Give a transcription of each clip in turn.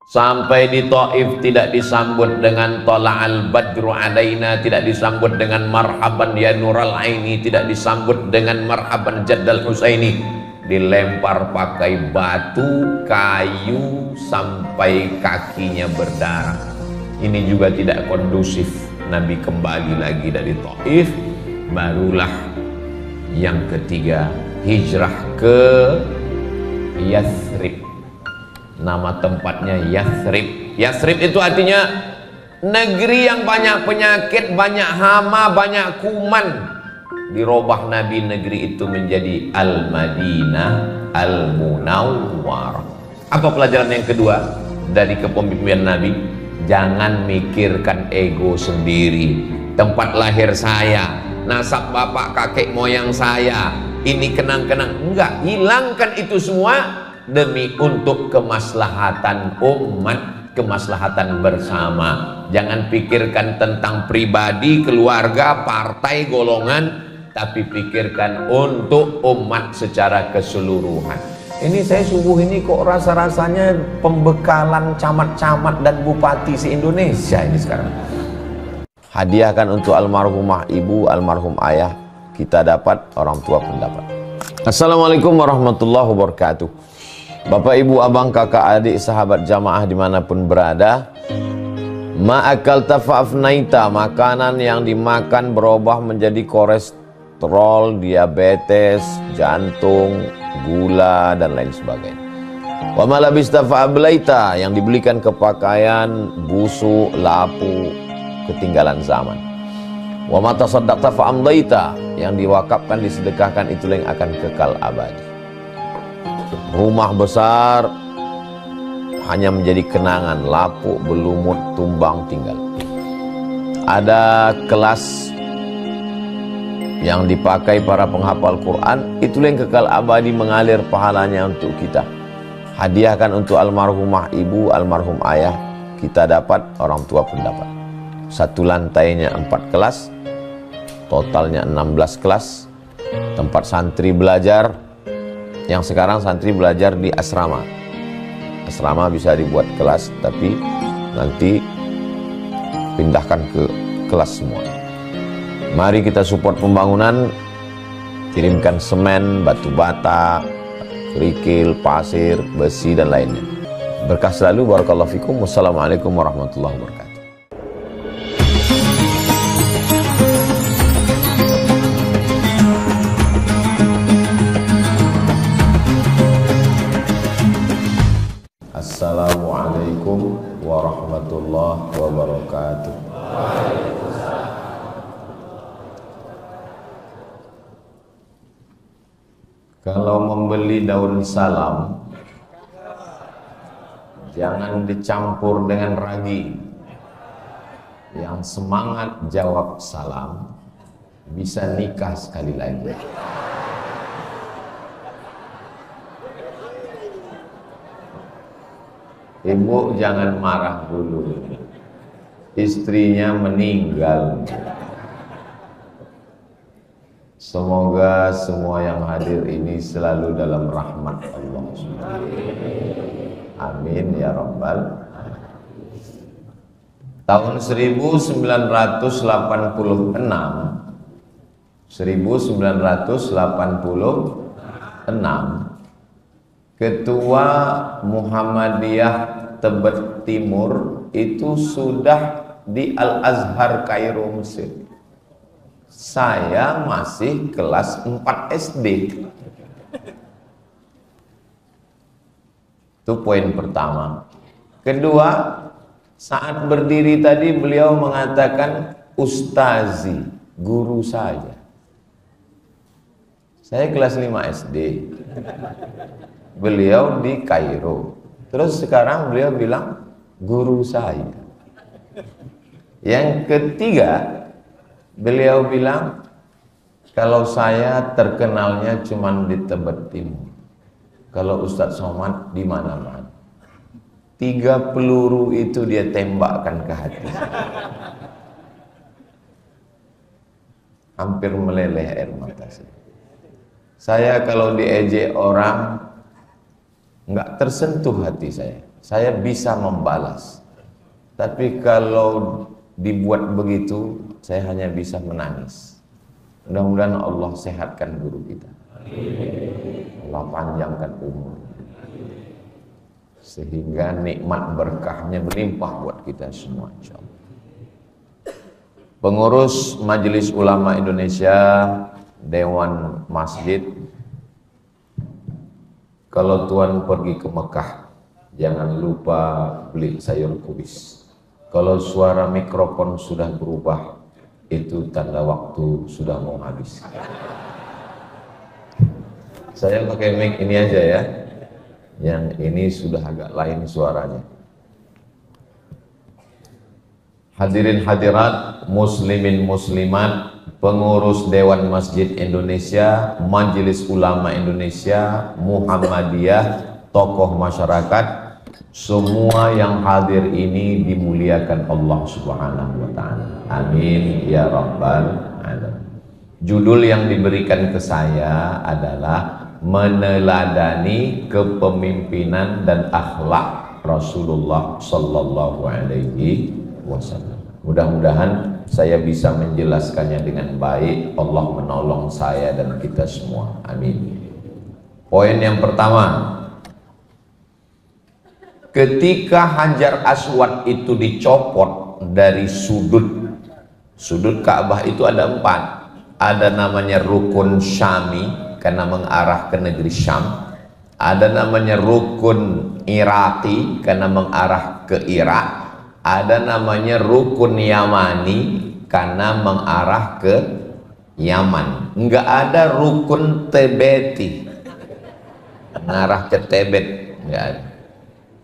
Sampai di Taif tidak disambut dengan Tala'al Badru Alaina, tidak disambut dengan marhaban ya Nural Aini, tidak disambut dengan marhaban Jaddal Husaini. Dilempar pakai batu, kayu sampai kakinya berdarah. Ini juga tidak kondusif. Nabi kembali lagi dari Taif. Barulah yang ketiga hijrah ke Yathrib. Nama tempatnya Yathrib. Yathrib itu artinya negeri yang banyak penyakit, banyak hama, banyak kuman. Dirubah Nabi negeri itu menjadi Al-Madinah Al-Munawwarah. Apa pelajaran yang kedua dari kepemimpinan Nabi? Jangan mikirkan ego sendiri. Tempat lahir saya, nasab bapak kakek moyang saya, ini kenang-kenang. Enggak, hilangkan itu semua demi untuk kemaslahatan umat, kemaslahatan bersama. Jangan pikirkan tentang pribadi, keluarga, partai, golongan, tapi pikirkan untuk umat secara keseluruhan. Ini saya subuh ini kok rasa-rasanya pembekalan camat-camat dan bupati se-Indonesia ini sekarang. Hadiahkan untuk almarhumah ibu, almarhum ayah, kita dapat, orang tua pun dapat. Assalamualaikum warahmatullahi wabarakatuh. Bapak, ibu, abang, kakak, adik, sahabat jamaah dimanapun berada, ma'akal tafa'afnaita, makanan yang dimakan berubah menjadi kolesterol, diabetes, jantung, gula, dan lain sebagainya. Wa malabista fa'ablaita, yang dibelikan ke pakaian, busuk, lapu, ketinggalan zaman. Wa matasaddaqta fa'amdaita, yang diwakafkan, disedekahkan, itulah yang akan kekal abadi. Rumah besar hanya menjadi kenangan, lapuk, berlumut, tumbang, tinggal. Ada kelas yang dipakai para penghafal Quran, itulah yang kekal abadi mengalir pahalanya untuk kita. Hadiahkan untuk almarhumah ibu, almarhum ayah, kita dapat, orang tua pun dapat. Satu lantainya 4 kelas, totalnya 16 kelas. Tempat santri belajar. Yang sekarang santri belajar di asrama. Asrama bisa dibuat kelas, tapi nanti pindahkan ke kelas semua. Mari kita support pembangunan, kirimkan semen, batu bata, kerikil, pasir, besi, dan lainnya. Berkah selalu, barakallahu fikum. Wassalamualaikum warahmatullahi wabarakatuh. Assalamualaikum warahmatullahi wabarakatuh. Kalau membeli daun salam, jangan dicampur dengan ragi. Yang semangat jawab salam bisa nikah sekali lagi. Ibu jangan marah dulu, istrinya meninggal. Semoga semua yang hadir ini selalu dalam rahmat Allah. Amin ya rabbal. Tahun 1986 Ketua Muhammadiyah Tebet Timur itu sudah di Al-Azhar Kairo, Mesir. Saya masih kelas 4 SD. Itu poin pertama. Kedua, saat berdiri tadi beliau mengatakan ustazi, guru saya. Saya kelas 5 SD. Beliau di Kairo. Terus sekarang beliau bilang guru saya. Yang ketiga, beliau bilang kalau saya terkenalnya cuma di Tebet Timur. Kalau Ustadz Somad di mana-mana. 3 peluru itu dia tembakkan ke hati. Hampir meleleh air mata saya. Saya kalau diejek orang nggak tersentuh hati saya. saya bisa membalas. Tapi kalau dibuat begitu, saya hanya bisa menangis. Mudah-mudahan Allah sehatkan guru kita. Allah panjangkan umur. Sehingga nikmat berkahnya berlimpah buat kita semua, insyaallah. Pengurus Majelis Ulama Indonesia, Dewan Masjid, kalau Tuan pergi ke Mekah, jangan lupa beli sayur kubis. Kalau suara mikrofon sudah berubah, itu tanda waktu sudah mau habis. Saya pakai mic ini aja ya. Yang ini sudah agak lain suaranya. Hadirin hadirat, muslimin muslimat, pengurus Dewan Masjid Indonesia, Majelis Ulama Indonesia, Muhammadiyah, tokoh masyarakat, semua yang hadir ini dimuliakan Allah Subhanahu wa taala. Amin ya rabbal alamin. Judul yang diberikan ke saya adalah meneladani kepemimpinan dan akhlak Rasulullah sallallahu alaihi wasallam. Mudah-mudahan saya bisa menjelaskannya dengan baik. Allah menolong saya dan kita semua. Amin. Poin yang pertama, ketika Hajar Aswad itu dicopot dari sudut Ka'bah itu ada 4. Ada namanya rukun Syami karena mengarah ke negeri Syam. Ada namanya rukun Iraqi karena mengarah ke Irak. Ada namanya rukun Yamani karena mengarah ke Yaman. Enggak ada rukun Tibeti mengarah ke Tibet, enggak ada.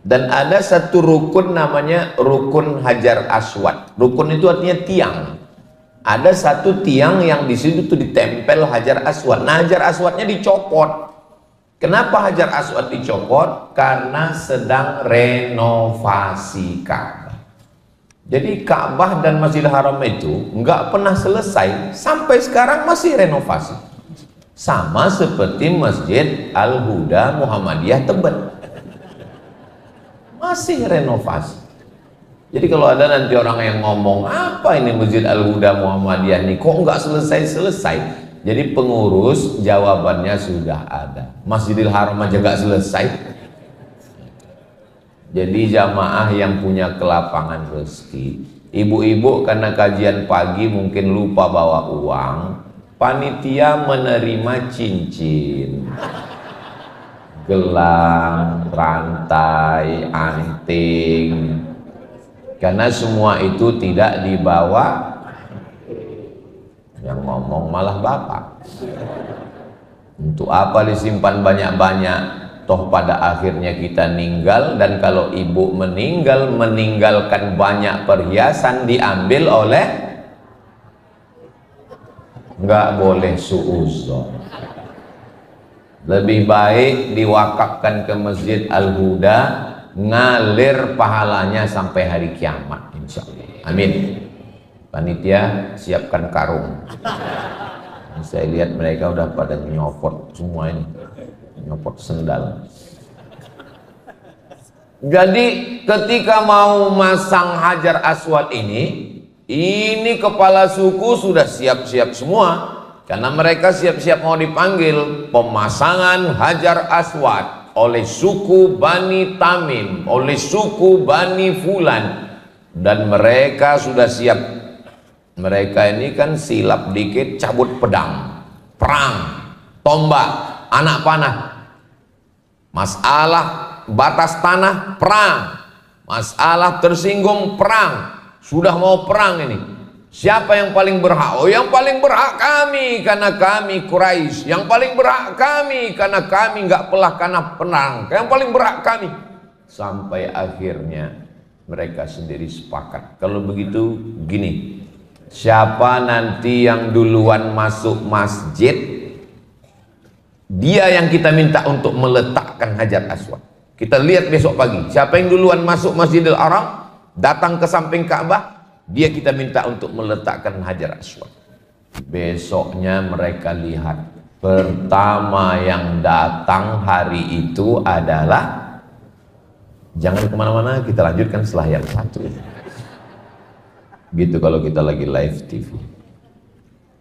Dan ada satu rukun namanya rukun Hajar Aswad. Rukun itu artinya tiang. Ada satu tiang yang di situ tuh ditempel Hajar Aswad. Nah, Hajar Aswadnya dicopot. Kenapa Hajar Aswad dicopot? Karena sedang renovasi Ka'bah. Jadi Ka'bah dan Masjidil Haram itu nggak pernah selesai, sampai sekarang masih renovasi. Sama seperti Masjid Al-Huda Muhammadiyah Tebet, masih renovasi. Jadi kalau ada nanti orang yang ngomong, apa ini Masjid Al-Huda Muhammadiyah ini kok nggak selesai-selesai? Jadi pengurus jawabannya sudah ada. Masjidil Haram aja nggak selesai. Jadi jamaah yang punya kelapangan rezeki, ibu-ibu karena kajian pagi mungkin lupa bawa uang, panitia menerima cincin, gelang, rantai, anting, karena semua itu tidak dibawa. Yang ngomong malah bapak. Untuk apa disimpan banyak-banyak? Toh pada akhirnya kita ninggal, dan kalau ibu meninggal, meninggalkan banyak perhiasan diambil oleh, nggak boleh suuzon. Lebih baik diwakafkan ke Masjid Al-Huda, ngalir pahalanya sampai hari kiamat, insya Allah. Amin. Panitia siapkan karung. Saya lihat mereka udah pada nyopot semua ini, nyopot sendal. Jadi ketika mau masang Hajar Aswad ini kepala suku sudah siap-siap semua, karena mereka siap-siap mau dipanggil pemasangan Hajar Aswad oleh suku Bani Tamim, oleh suku Bani Fulan, dan mereka sudah siap. Mereka ini kan silap dikit cabut pedang, perang, tombak, anak panah, masalah batas tanah, perang, masalah tersinggung, perang. Sudah mau perang ini. Siapa yang paling berhak? Oh, yang paling berhak kami karena kami Quraisy. Yang paling berhak kami karena kami nggak pelah karena perang. Yang paling berhak kami. Sampai akhirnya mereka sendiri sepakat. Kalau begitu gini, siapa nanti yang duluan masuk masjid, dia yang kita minta untuk meletakkan Hajar Aswad. Kita lihat besok pagi, siapa yang duluan masuk Masjidil Haram, datang ke samping Ka'bah, dia kita minta untuk meletakkan Hajar Aswad. Besoknya mereka lihat, pertama yang datang hari itu adalah Jangan kemana-mana, kita lanjutkan setelah yang satu. Gitu kalau kita lagi live TV.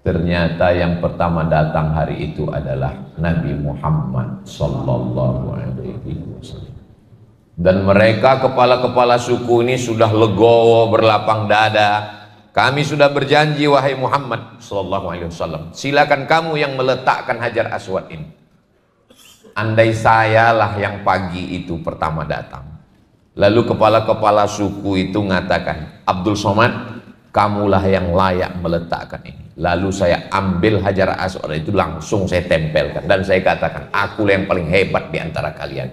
Ternyata yang pertama datang hari itu adalah Nabi Muhammad sallallahu alaihi wasallam. Dan mereka kepala-kepala suku ini sudah legowo berlapang dada. Kami sudah berjanji wahai Muhammad sallallahu alaihi wasallam, silakan kamu yang meletakkan Hajar Aswad ini. Andai sayalah yang pagi itu pertama datang. Lalu kepala-kepala suku itu mengatakan, Abdul Somad, kamulah yang layak meletakkan ini. Lalu saya ambil Hajar Aswad itu, langsung saya tempelkan dan saya katakan, akulah yang paling hebat di antara kalian.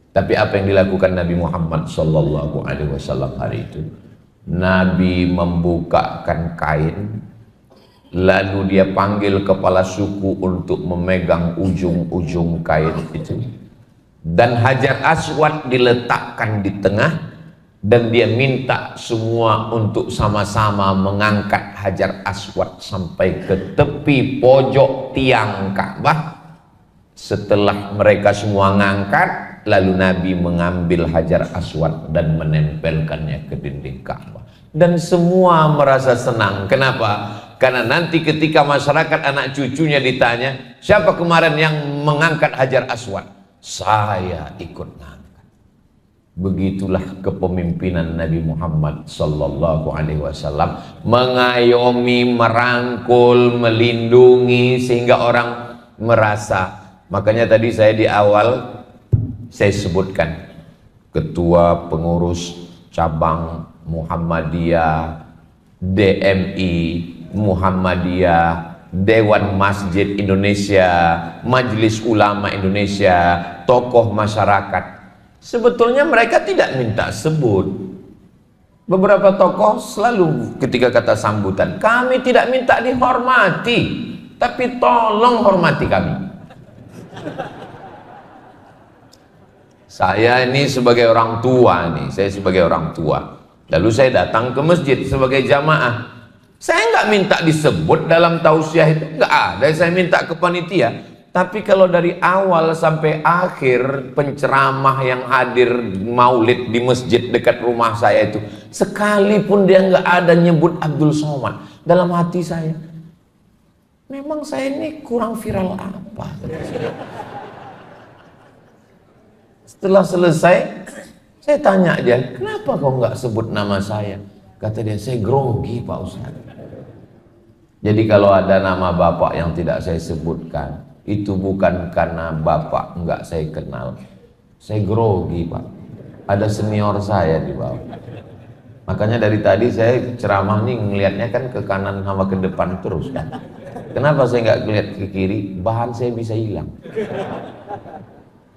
Tapi apa yang dilakukan Nabi Muhammad sallallahu alaihi wasallam hari itu? Nabi membukakan kain, lalu dia panggil kepala suku untuk memegang ujung-ujung kain itu. Dan Hajar Aswad diletakkan di tengah, dan dia minta semua untuk sama-sama mengangkat Hajar Aswad sampai ke tepi pojok tiang Ka'bah. Setelah mereka semua ngangkat, lalu Nabi mengambil Hajar Aswad dan menempelkannya ke dinding Ka'bah. Dan semua merasa senang. Kenapa? Karena nanti ketika masyarakat anak cucunya ditanya, siapa kemarin yang mengangkat Hajar Aswad? Saya ikut ngangkat. Begitulah kepemimpinan Nabi Muhammad sallallahu alaihi wasallam, mengayomi, merangkul, melindungi sehingga orang merasa. Makanya tadi saya di awal saya sebutkan ketua pengurus cabang Muhammadiyah, DMI Muhammadiyah, Dewan Masjid Indonesia, Majelis Ulama Indonesia, tokoh masyarakat. Sebetulnya mereka tidak minta sebut. Beberapa tokoh selalu ketika kata sambutan, kami tidak minta dihormati, tapi tolong hormati kami. Saya ini sebagai orang tua nih, saya sebagai orang tua. Lalu saya datang ke masjid sebagai jamaah. Saya nggak minta disebut dalam tausiah itu, nggak ada. Saya minta ke panitia. Tapi kalau dari awal sampai akhir penceramah yang hadir maulid di masjid dekat rumah saya itu, sekalipun dia nggak ada nyebut Abdul Somad, dalam hati saya, memang saya ini kurang viral apa? Setelah selesai, saya tanya dia, kenapa kau nggak sebut nama saya? Kata dia, saya grogi Pak Ustadz. Jadi kalau ada nama bapak yang tidak saya sebutkan, itu bukan karena bapak nggak saya kenal. Saya grogi Pak. Ada senior saya di bawah. Makanya dari tadi saya ceramah nih ngelihatnya kan ke kanan sama ke depan terus kan. Kenapa saya nggak ngeliat ke kiri? Bahan saya bisa hilang.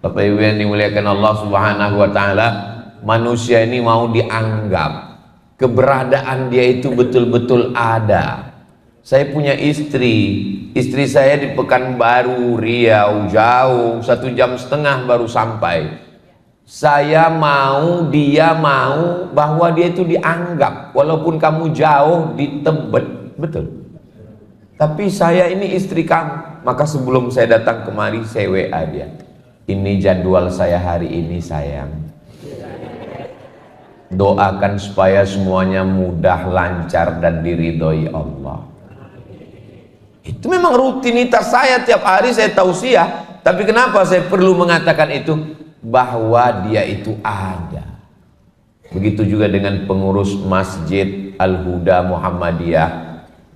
Bapak Ibu yang dimuliakan Allah Subhanahu wa taala, manusia ini mau dianggap keberadaan dia itu betul-betul ada. Saya punya istri saya di Pekanbaru, Riau, jauh 1,5 jam baru sampai. Saya mau, dia mau bahwa dia itu dianggap, walaupun kamu jauh di Tebet, betul. Tapi saya ini istri kamu, maka sebelum saya datang kemari saya WA dia. Ini jadwal saya hari ini sayang. Doakan supaya semuanya mudah, lancar dan diridhoi Allah. Itu memang rutinitas saya, tiap hari saya tausiah. Tapi kenapa saya perlu mengatakan itu? Bahwa dia itu ada. Begitu juga dengan pengurus Masjid Al-Huda Muhammadiyah.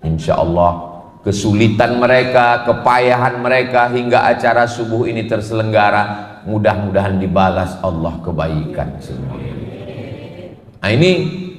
Insya Allah kesulitan mereka, kepayahan mereka hingga acara subuh ini terselenggara, mudah-mudahan dibalas Allah kebaikan semua. Nah ini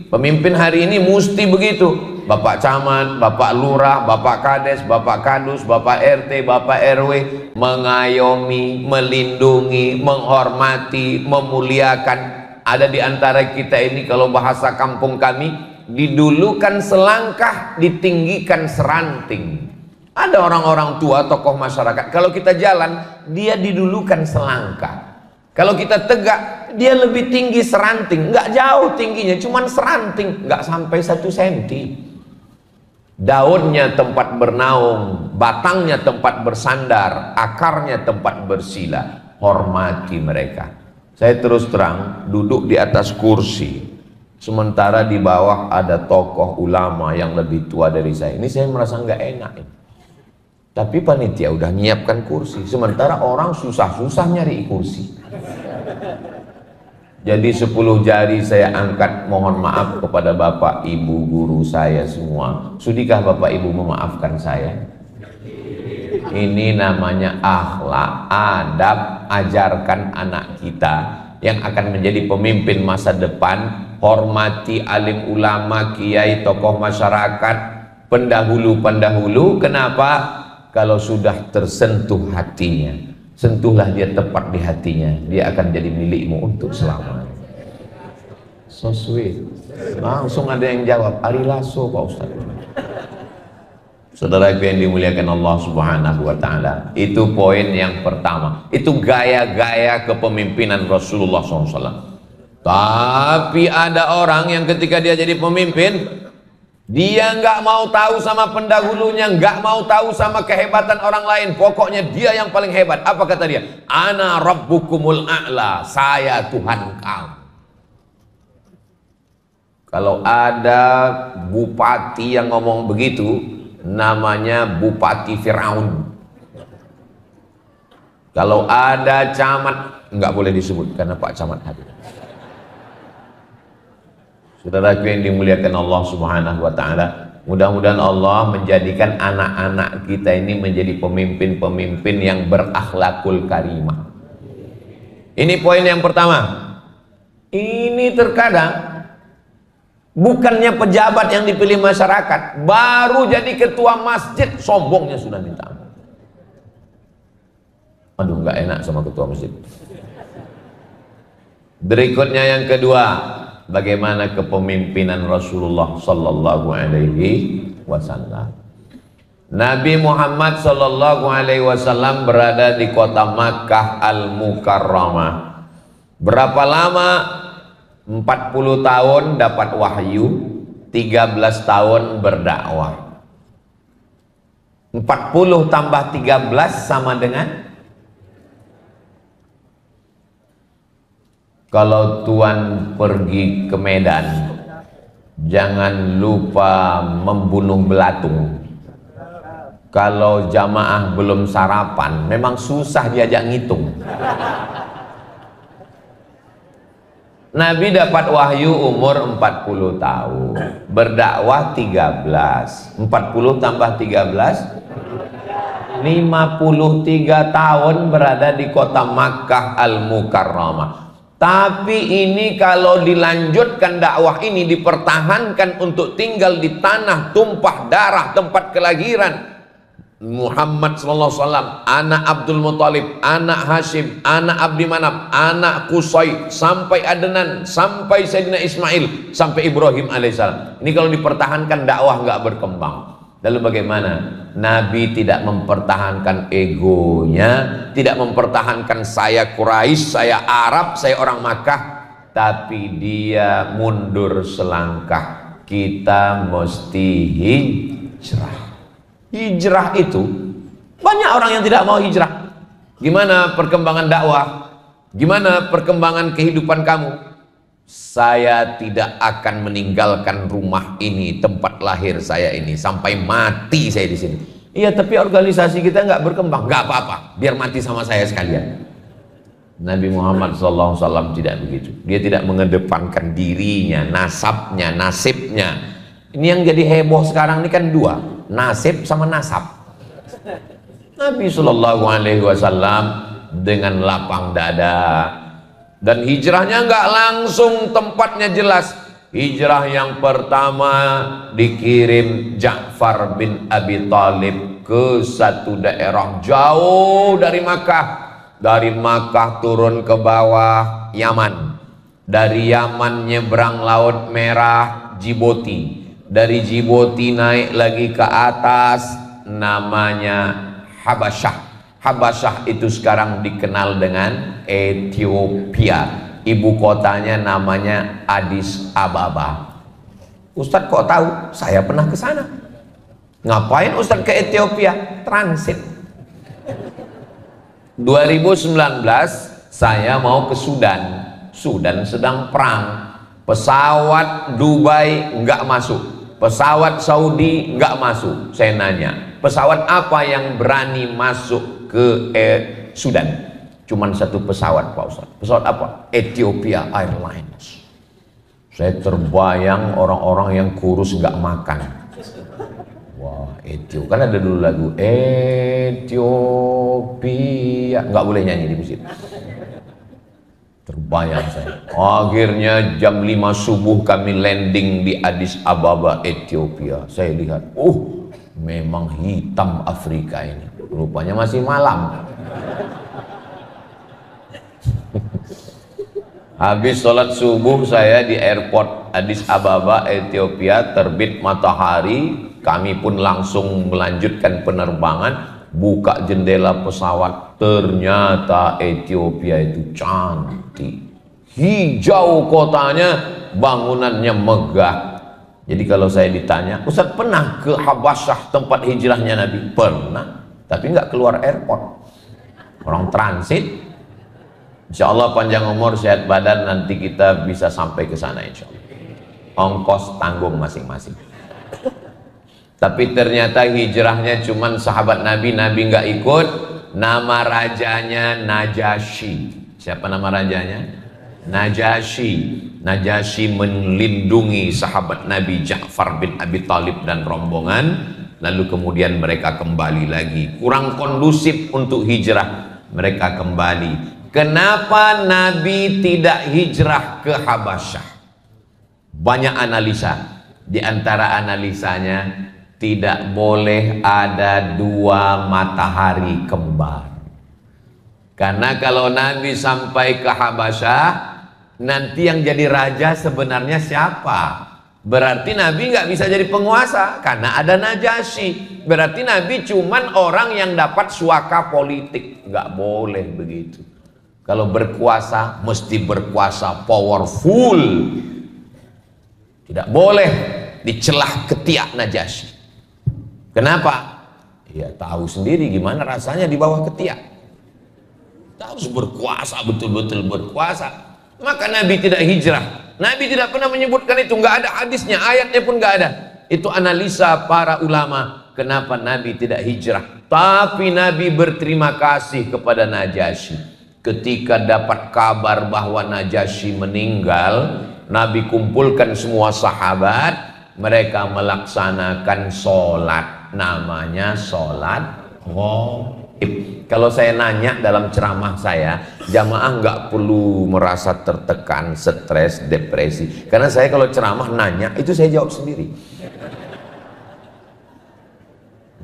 pemimpin hari ini mesti begitu. Bapak Camat, Bapak Lurah, Bapak Kades, Bapak Kadus, Bapak RT, Bapak RW mengayomi, melindungi, menghormati, memuliakan. Ada di antara kita ini, kalau bahasa kampung kami, didulukan selangkah, ditinggikan seranting. Ada orang-orang tua, tokoh masyarakat, kalau kita jalan, dia didulukan selangkah. Kalau kita tegak, dia lebih tinggi seranting. Nggak jauh tingginya, cuman seranting, nggak sampai 1 senti. Daunnya tempat bernaung, batangnya tempat bersandar, akarnya tempat bersila. Hormati mereka. Saya terus terang duduk di atas kursi, sementara di bawah ada tokoh ulama yang lebih tua dari saya. Ini saya merasa nggak enak. Tapi panitia udah nyiapkan kursi, sementara orang susah-susah nyari kursi. Jadi 10 jari saya angkat mohon maaf kepada Bapak Ibu guru saya semua. Sudikah Bapak Ibu memaafkan saya? Ini namanya akhlak, adab, ajarkan anak kita yang akan menjadi pemimpin masa depan. Hormati alim ulama, kiai, tokoh masyarakat, pendahulu-pendahulu. Kenapa? Kalau sudah tersentuh hatinya, sentuhlah dia tepat di hatinya, dia akan jadi milikmu untuk selamanya. So sweet. Langsung ada yang jawab, Ari Lasso Pak Ustaz. Saudara yang dimuliakan Allah Subhanahu wa Ta'ala, itu poin yang pertama. Itu gaya-gaya kepemimpinan Rasulullah SAW. Tapi ada orang yang ketika dia jadi pemimpin, dia nggak mau tahu sama pendahulunya, nggak mau tahu sama kehebatan orang lain. Pokoknya dia yang paling hebat. Apa kata dia? Ana rabbukumul a'la, saya Tuhan kamu. Kalau ada bupati yang ngomong begitu, namanya Bupati Firaun. Kalau ada camat, nggak boleh disebut karena Pak Camat hadir. Saudaraku yang dimuliakan Allah Subhanahu wa Ta'ala, mudah-mudahan Allah menjadikan anak-anak kita ini menjadi pemimpin-pemimpin yang berakhlakul karimah. Ini poin yang pertama. Ini terkadang bukannya pejabat yang dipilih masyarakat, baru jadi ketua masjid sombongnya sudah minta ampun. Aduh, nggak enak sama ketua masjid. Berikutnya yang kedua, bagaimana kepemimpinan Rasulullah Sallallahu Alaihi Wasallam. Nabi Muhammad Sallallahu Alaihi Wasallam berada di kota Makkah Al-Mukarramah. Berapa lama? 40 tahun dapat wahyu, 13 tahun berdakwah. 40 tambah 13 sama dengan, kalau Tuan pergi ke Medan, jangan lupa membunuh belatung. Kalau jamaah belum sarapan, memang susah diajak ngitung. Nabi dapat wahyu umur 40 tahun, berdakwah 13. 40 tambah 13, 53 tahun berada di kota Makkah Al-Mukarramah. Tapi ini kalau dilanjutkan dakwah ini, dipertahankan untuk tinggal di tanah tumpah darah tempat kelahiran Muhammad sallallahu alaihi wasallam, anak Abdul Muthalib, anak Hashim, anak Abdi Manaf, anak Qusay, sampai Adnan, sampai Sayyidina Ismail, sampai Ibrahim alaihissalam. Ini kalau dipertahankan dakwah nggak berkembang. Lalu bagaimana? Nabi tidak mempertahankan egonya, tidak mempertahankan saya Quraisy, saya Arab, saya orang Makkah, tapi dia mundur selangkah. Kita mesti hijrah. Hijrah itu banyak orang yang tidak mau hijrah. Gimana perkembangan dakwah? Gimana perkembangan kehidupan kamu? Saya tidak akan meninggalkan rumah ini, tempat lahir saya ini, sampai mati saya di sini. Iya, tapi organisasi kita nggak berkembang. Nggak apa-apa, biar mati sama saya sekalian. Nabi Muhammad SAW tidak begitu. Dia tidak mengedepankan dirinya, nasabnya, nasibnya. Ini yang jadi heboh sekarang ini kan dua, nasib sama nasab. Nabi SAW dengan lapang dada, dan hijrahnya nggak langsung tempatnya jelas. Hijrah yang pertama dikirim Ja'far bin Abi Thalib ke satu daerah jauh dari Makkah. Dari Makkah turun ke bawah Yaman, dari Yaman nyebrang Laut Merah, Djibouti. Dari Djibouti naik lagi ke atas, namanya Habasyah. Habasyah itu sekarang dikenal dengan Ethiopia. Ibu kotanya namanya Addis Ababa. Ustadz kok tahu? Saya pernah ke sana. Ngapain Ustadz ke Ethiopia? Transit. 2019 Saya mau ke Sudan. Sudan sedang perang. Pesawat Dubai nggak masuk, pesawat Saudi nggak masuk. Saya nanya, pesawat apa yang berani masuk ke Sudan? Cuman satu pesawat, Pak Ustaz. Pesawat apa? Ethiopia Airlines. Saya terbayang orang-orang yang kurus nggak makan. Wah, Ethiopia, kan ada dulu lagu Ethiopia, nggak boleh nyanyi di masjid. Terbayang saya. Akhirnya jam 5 subuh kami landing di Addis Ababa, Ethiopia. Saya lihat, memang hitam Afrika ini. Rupanya masih malam. Habis sholat subuh saya di airport Addis Ababa, Ethiopia, terbit matahari. Kami pun langsung melanjutkan penerbangan. Buka jendela pesawat, ternyata Ethiopia itu cantik, hijau kotanya, bangunannya megah. Jadi kalau saya ditanya, Ustaz pernah ke Habasyah tempat hijrahnya Nabi? Pernah, tapi nggak keluar airport, orang transit. Insya Allah panjang umur, sehat badan, nanti kita bisa sampai ke sana insya Allah. Ongkos tanggung masing-masing. Tapi ternyata hijrahnya cuman sahabat Nabi, Nabi nggak ikut. Nama rajanya Najasyi. Siapa nama rajanya? Najasyi. Najasyi melindungi sahabat Nabi Ja'far bin Abi Thalib dan rombongan. Lalu kemudian mereka kembali lagi. Kurang kondusif untuk hijrah, mereka kembali. Kenapa Nabi tidak hijrah ke Habasyah? Banyak analisa. Di antara analisanya, tidak boleh ada dua matahari kembar. Karena kalau Nabi sampai ke Habasyah, nanti yang jadi raja sebenarnya siapa? Berarti Nabi nggak bisa jadi penguasa karena ada Najasyi. Berarti Nabi cuman orang yang dapat suaka politik. Nggak boleh begitu. Kalau berkuasa mesti berkuasa powerful. Tidak boleh dicelah ketiak Najasyi. Kenapa? Ya tahu sendiri gimana rasanya di bawah ketiak. Harus berkuasa, betul-betul berkuasa. Maka Nabi tidak hijrah. Nabi tidak pernah menyebutkan itu, nggak ada hadisnya, ayatnya pun nggak ada. Itu analisa para ulama kenapa Nabi tidak hijrah. Tapi Nabi berterima kasih kepada Najasyi. Ketika dapat kabar bahwa Najasyi meninggal, Nabi kumpulkan semua sahabat, mereka melaksanakan sholat. Namanya sholat ghaib. Kalau saya nanya dalam ceramah saya, jamaah nggak perlu merasa tertekan, stres, depresi. Karena saya kalau ceramah nanya, itu saya jawab sendiri.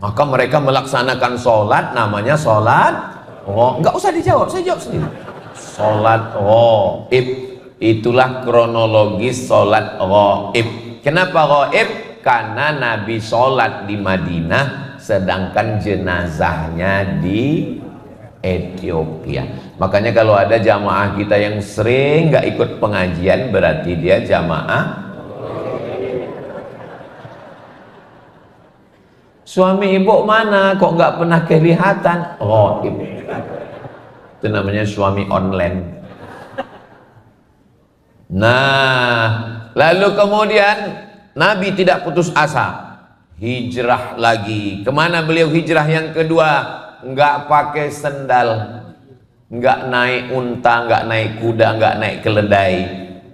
Maka mereka melaksanakan sholat, namanya sholat nggak usah dijawab, saya jawab sendiri. Sholat ghaib. Itulah kronologis sholat ghaib. Kenapa ghaib? Karena Nabi sholat di Madinah, sedangkan jenazahnya di Ethiopia. Makanya kalau ada jamaah kita yang sering nggak ikut pengajian, berarti dia jamaah. Suami ibu mana? Kok nggak pernah kelihatan? Oh, ibu. Itu namanya suami online. Nah, lalu kemudian Nabi tidak putus asa, hijrah lagi. Kemana beliau hijrah yang kedua? Nggak pakai sendal, nggak naik unta, nggak naik kuda, nggak naik keledai.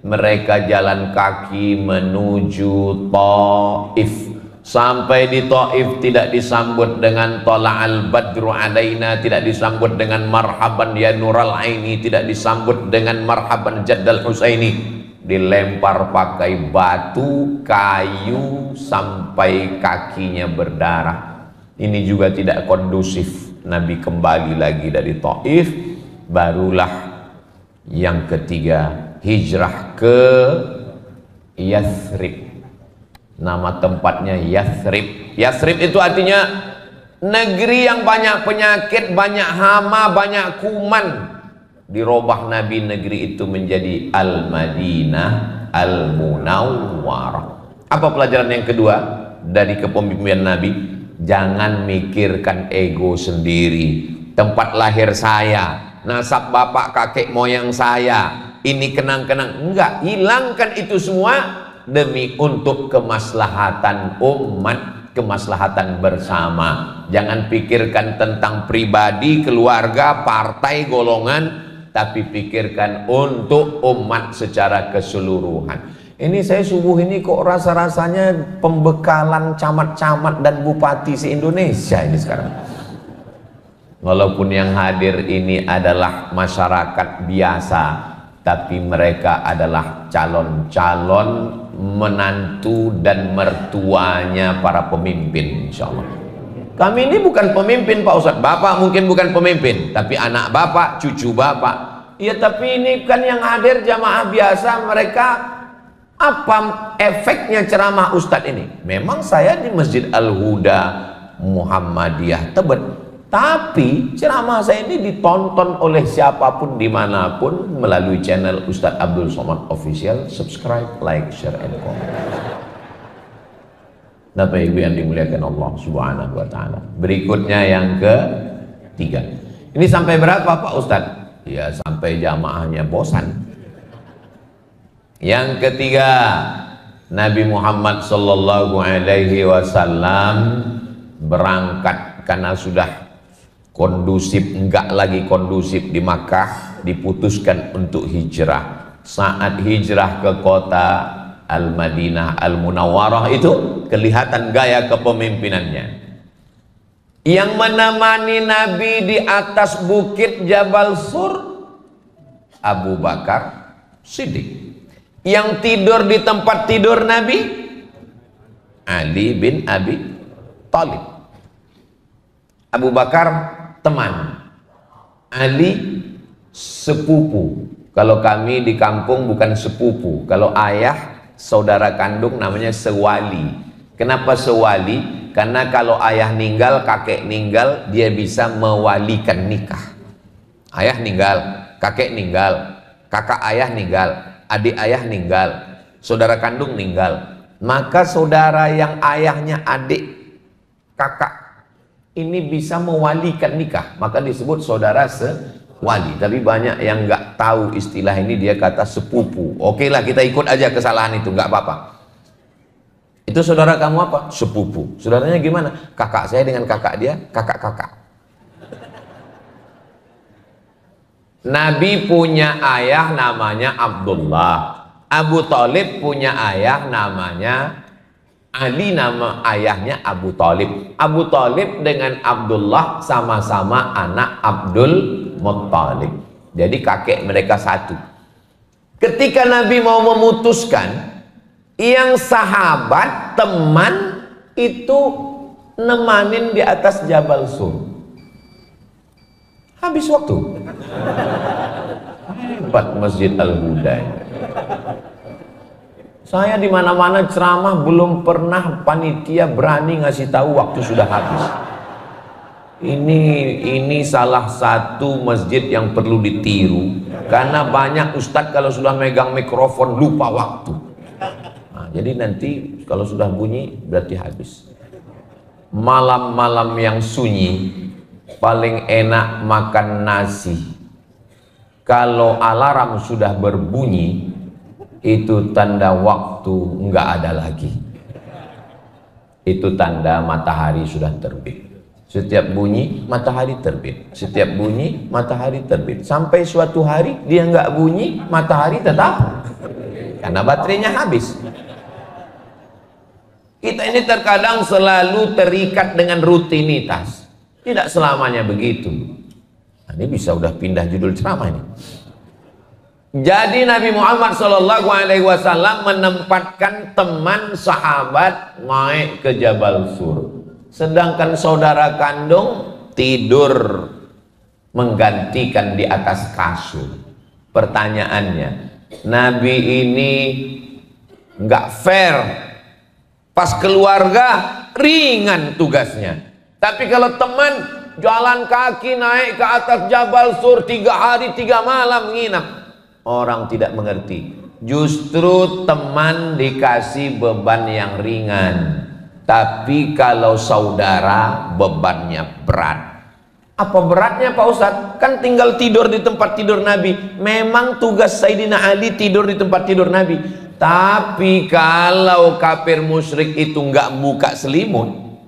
Mereka jalan kaki menuju Taif. Sampai di Taif tidak disambut dengan Tola'al Badru Alaina, tidak disambut dengan marhaban ya Nural Aini, tidak disambut dengan marhaban Jaddal Husaini. Dilempar pakai batu, kayu, sampai kakinya berdarah. Ini juga tidak kondusif. Nabi kembali lagi dari Taif. Barulah yang ketiga, hijrah ke Yathrib. Nama tempatnya Yathrib. Yathrib itu artinya negeri yang banyak penyakit, banyak hama, banyak kuman. Dirubah Nabi negeri itu menjadi Al-Madinah Al-Munawwarah. Apa pelajaran yang kedua dari kepemimpinan Nabi? Jangan mikirkan ego sendiri. Tempat lahir saya, nasab bapak kakek moyang saya, ini kenang-kenang. Enggak, hilangkan itu semua demi untuk kemaslahatan umat, kemaslahatan bersama. Jangan pikirkan tentang pribadi, keluarga, partai, golongan, tapi pikirkan untuk umat secara keseluruhan. Ini saya subuh ini kok rasa-rasanya pembekalan camat-camat dan bupati se-Indonesia ini sekarang. Walaupun yang hadir ini adalah masyarakat biasa, tapi mereka adalah calon-calon menantu dan mertuanya para pemimpin, insya Allah. Kami ini bukan pemimpin Pak Ustadz. Bapak mungkin bukan pemimpin, tapi anak bapak, cucu bapak. Ya tapi ini kan yang hadir jamaah biasa, mereka apa efeknya ceramah Ustadz ini? Memang saya di Masjid Al-Huda Muhammadiyah Tebet, tapi ceramah saya ini ditonton oleh siapapun dimanapun melalui channel Ustadz Abdul Somad Official. Subscribe, like, share, and comment. Bapak Ibu yang dimuliakan Allah Subhanahu wa Ta'ala. Berikutnya yang ketiga. Ini sampai berapa Pak Ustadz? Ya sampai jamaahnya bosan. Yang ketiga, Nabi Muhammad sallallahu alaihi wasallam berangkat karena sudah kondusif, enggak lagi kondusif di Makkah, diputuskan untuk hijrah. Saat hijrah ke kota Al-Madinah Al-Munawwarah itu kelihatan gaya kepemimpinannya. Yang menemani Nabi di atas bukit Jabal Sur, Abu Bakar Siddiq. Yang tidur di tempat tidur Nabi, Ali bin Abi Thalib. Abu Bakar teman, Ali sepupu. Kalau kami di kampung bukan sepupu, kalau ayah saudara kandung namanya sewali. Kenapa sewali? Karena kalau ayah ninggal, kakek ninggal, dia bisa mewalikan nikah. Ayah ninggal, kakek ninggal, kakak ayah ninggal, adik ayah ninggal, saudara kandung ninggal, maka saudara yang ayahnya adik kakak ini bisa mewalikan nikah, maka disebut saudara sewali. Tapi banyak yang nggak tahu istilah ini, dia kata sepupu. Oke lah, kita ikut aja kesalahan itu, nggak apa-apa. Itu saudara kamu apa? Sepupu. Saudaranya gimana? Kakak saya dengan kakak dia, kakak-kakak. Nabi punya ayah namanya Abdullah. Abu Thalib punya ayah namanya Ali, nama ayahnya Abu Thalib. Abu Thalib dengan Abdullah sama-sama anak Abdul Muttalib. Jadi kakek mereka satu. Ketika Nabi mau memutuskan, yang sahabat, teman itu nemanin di atas Jabal Sur. Habis waktu. Hebat Masjid Al-Huda. Saya di mana-mana ceramah belum pernah panitia berani ngasih tahu waktu sudah habis. Ini salah satu masjid yang perlu ditiru, karena banyak ustadz kalau sudah megang mikrofon lupa waktu. Nah, jadi nanti kalau sudah bunyi berarti habis. Malam-malam yang sunyi paling enak makan nasi. Kalau alarm sudah berbunyi, itu tanda waktu nggak ada lagi. Itu tanda matahari sudah terbit. Setiap bunyi matahari terbit, setiap bunyi matahari terbit, sampai suatu hari dia nggak bunyi, matahari tetap, karena baterainya habis. Kita ini terkadang selalu terikat dengan rutinitas, tidak selamanya begitu. Nah, ini bisa udah pindah judul ceramah ini. Jadi Nabi Muhammad SAW menempatkan teman sahabat naik ke Jabal Sur, sedangkan saudara kandung tidur menggantikan di atas kasur. Pertanyaannya, Nabi ini nggak fair. Pas keluarga ringan tugasnya, tapi kalau teman jalan kaki naik ke atas Jabal Sur 3 hari 3 malam nginap, orang tidak mengerti. Justru teman dikasih beban yang ringan, tapi kalau saudara bebannya berat. Apa beratnya Pak Ustadz? Kan tinggal tidur di tempat tidur Nabi. Memang tugas Sayyidina Ali tidur di tempat tidur Nabi. Tapi kalau kafir musyrik itu nggak buka selimut,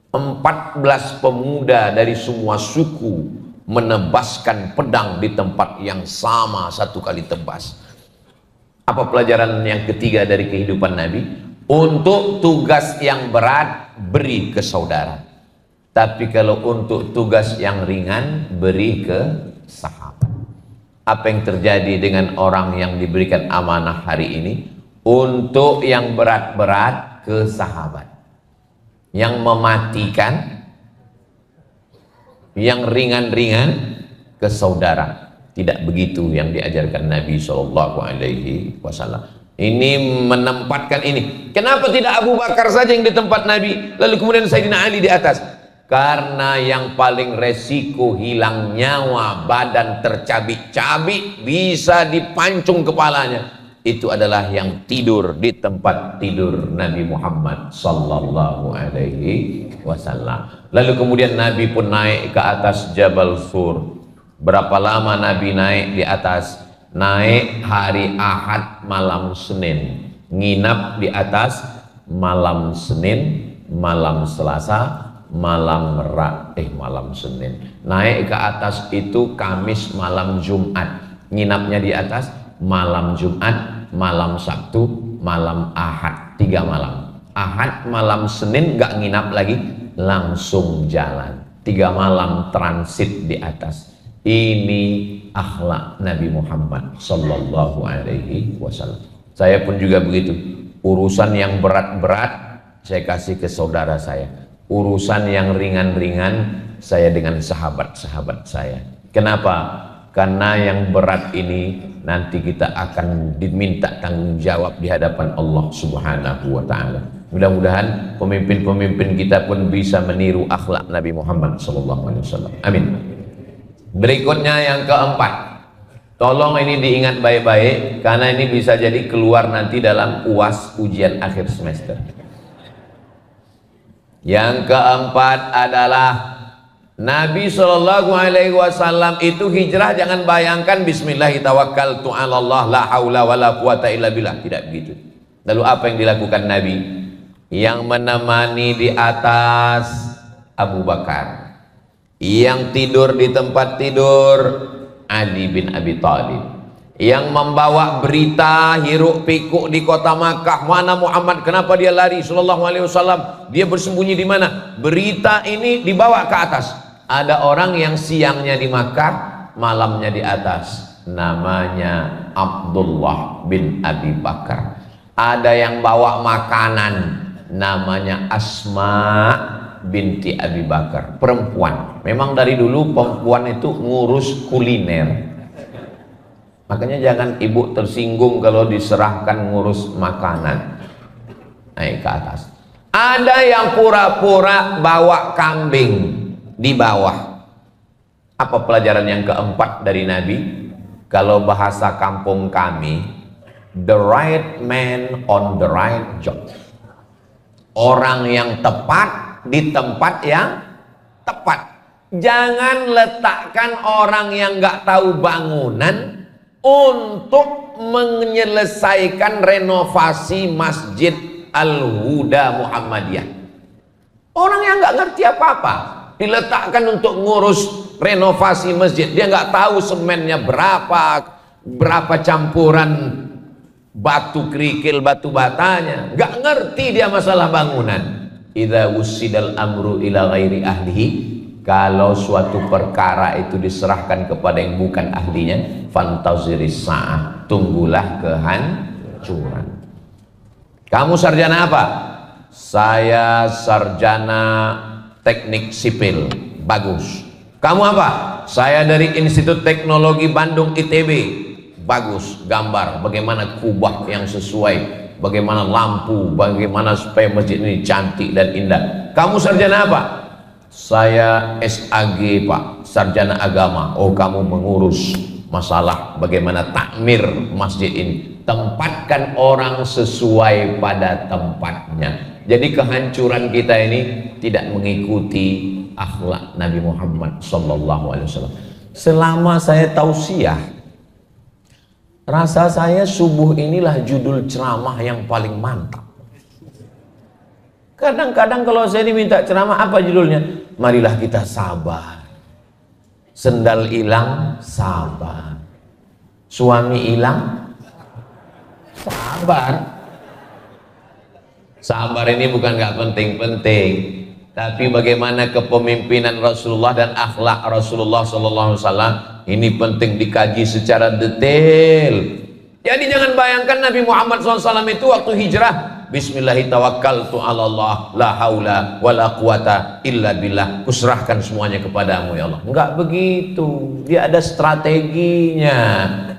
14 pemuda dari semua suku menebaskan pedang di tempat yang sama 1 kali tebas. Apa pelajaran yang ketiga dari kehidupan Nabi? Untuk tugas yang berat, beri ke saudara. Tapi kalau untuk tugas yang ringan, beri ke sahabat. Apa yang terjadi dengan orang yang diberikan amanah hari ini? Untuk yang berat-berat ke sahabat, yang mematikan, yang ringan-ringan ke saudara. Tidak begitu yang diajarkan Nabi SAW. Ini menempatkan ini. Kenapa tidak Abu Bakar saja yang di tempat Nabi, lalu kemudian Sayyidina Ali di atas? Karena yang paling resiko hilang nyawa, badan tercabik-cabik, bisa dipancung kepalanya, itu adalah yang tidur di tempat tidur Nabi Muhammad sallallahu alaihi wasallam. Lalu kemudian Nabi pun naik ke atas Jabal Sur. Berapa lama Nabi naik di atas? Naik hari Ahad malam Senin, nginap di atas malam Senin, malam Selasa, malam Senin. Naik ke atas itu Kamis malam Jumat, nginapnya di atas malam Jumat, malam Sabtu, malam Ahad, 3 malam. Ahad malam Senin nggak nginap lagi, langsung jalan, 3 malam transit di atas. Ini akhlak Nabi Muhammad sallallahu alaihi wasallam. Saya pun juga begitu. Urusan yang berat-berat saya kasih ke saudara saya. Urusan yang ringan-ringan saya dengan sahabat-sahabat saya. Kenapa? Karena yang berat ini nanti kita akan diminta tanggung jawab di hadapan Allah Subhanahu wa ta'ala. Mudah-mudahan pemimpin-pemimpin kita pun bisa meniru akhlak Nabi Muhammad SAW. Amin. Berikutnya yang keempat, tolong ini diingat baik-baik karena ini bisa jadi keluar nanti dalam UAS, ujian akhir semester. Yang keempat adalah Nabi SAW itu hijrah, jangan bayangkan Bismillahirrahmanirrahim, la haula wala quwata illa billah, tidak begitu. Lalu apa yang dilakukan Nabi? Yang menemani di atas Abu Bakar, yang tidur di tempat tidur Ali bin Abi Thalib, yang membawa berita hiruk pikuk di kota Makkah, mana Muhammad, kenapa dia lari sallallahu alaihi wasallam, dia bersembunyi di mana? Berita ini dibawa ke atas. Ada orang yang siangnya di Makkah, malamnya di atas, namanya Abdullah bin Abi Bakar. Ada yang bawa makanan, namanya Asma binti Abi Bakar, perempuan. Memang dari dulu perempuan itu ngurus kuliner. Makanya jangan ibu tersinggung kalau diserahkan ngurus makanan. Naik ke atas. Ada yang pura-pura bawa kambing di bawah. Apa pelajaran yang keempat dari Nabi? Kalau bahasa kampung kami, the right man on the right job. Orang yang tepat di tempat yang tepat. Jangan letakkan orang yang nggak tahu bangunan untuk menyelesaikan renovasi Masjid Al-Huda Muhammadiyah. Orang yang nggak ngerti apa-apa diletakkan untuk ngurus renovasi masjid. Dia nggak tahu semennya berapa campuran batu kerikil, batu batanya. Nggak ngerti dia masalah bangunan. Idza wusidal amru ila ghairi ahlihi, kalau suatu perkara itu diserahkan kepada yang bukan ahlinya, fantaziris sa'ah, tunggulah kehancuran. Kamu sarjana apa? Saya sarjana teknik sipil. Bagus. Kamu apa? Saya dari Institut Teknologi Bandung ITB. Bagus. Gambar bagaimana kubah yang sesuai, bagaimana lampu, bagaimana supaya masjid ini cantik dan indah. Kamu sarjana apa? Saya SAG Pak, sarjana agama. Oh, kamu mengurus masalah bagaimana takmir masjid ini. Tempatkan orang sesuai pada tempatnya. Jadi kehancuran kita ini tidak mengikuti akhlak Nabi Muhammad SAW. Selama saya tausiah, rasa saya subuh inilah judul ceramah yang paling mantap. Kadang-kadang kalau saya diminta ceramah, apa judulnya? Marilah kita sabar. Sendal hilang, sabar. Suami hilang, sabar. Sabar ini bukan nggak penting-penting, tapi bagaimana kepemimpinan Rasulullah dan akhlak Rasulullah SAW ini penting dikaji secara detail. Jadi jangan bayangkan Nabi Muhammad SAW itu waktu hijrah, Bismillahirrahmanirrahim, la haula wa la quwata illa billah, kuserahkan semuanya kepadamu ya Allah. Enggak begitu, dia ada strateginya,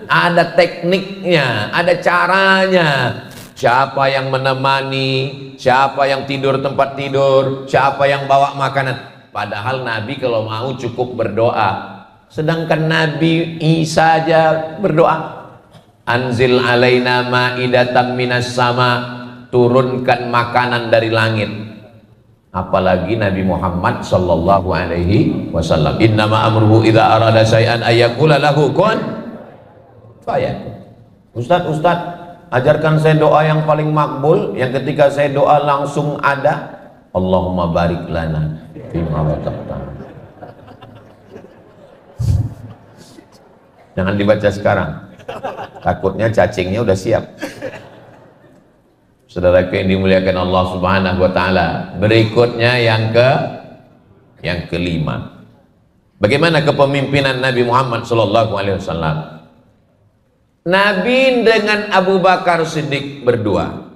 ada tekniknya, ada caranya. Siapa yang menemani, siapa yang tidur tempat tidur, siapa yang bawa makanan. Padahal Nabi kalau mau cukup berdoa. Sedangkan Nabi Isa aja berdoa, anzil alaina ma'idatan minas sama, turunkan makanan dari langit. Apalagi Nabi Muhammad sallallahu alaihi wasallam, innama amruhu idza arada syai'an ayyaqula lahu kun fayakun. Ustaz, ajarkan saya doa yang paling makbul, yang ketika saya doa langsung ada. Allahumma barik lana fima razaqtana. Jangan dibaca sekarang, takutnya cacingnya udah siap. Saudaraku yang dimuliakan Allah Subhanahu wa taala, berikutnya yang kelima. Bagaimana kepemimpinan Nabi Muhammad sallallahu alaihi wasallam? Nabi dengan Abu Bakar Siddiq berdua.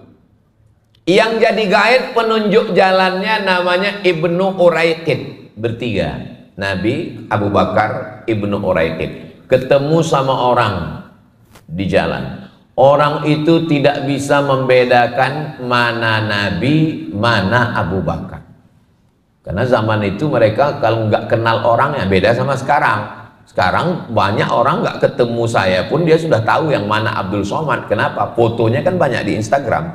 Yang jadi guide penunjuk jalannya namanya Ibnu Uraiqid. Bertiga, Nabi, Abu Bakar, Ibnu Uraiqid. Ketemu sama orang di jalan. Orang itu tidak bisa membedakan mana Nabi, mana Abu Bakar. Karena zaman itu mereka kalau nggak kenal orangnya, beda sama sekarang. Sekarang banyak orang nggak ketemu saya pun dia sudah tahu yang mana Abdul Somad. Kenapa? Fotonya kan banyak di Instagram.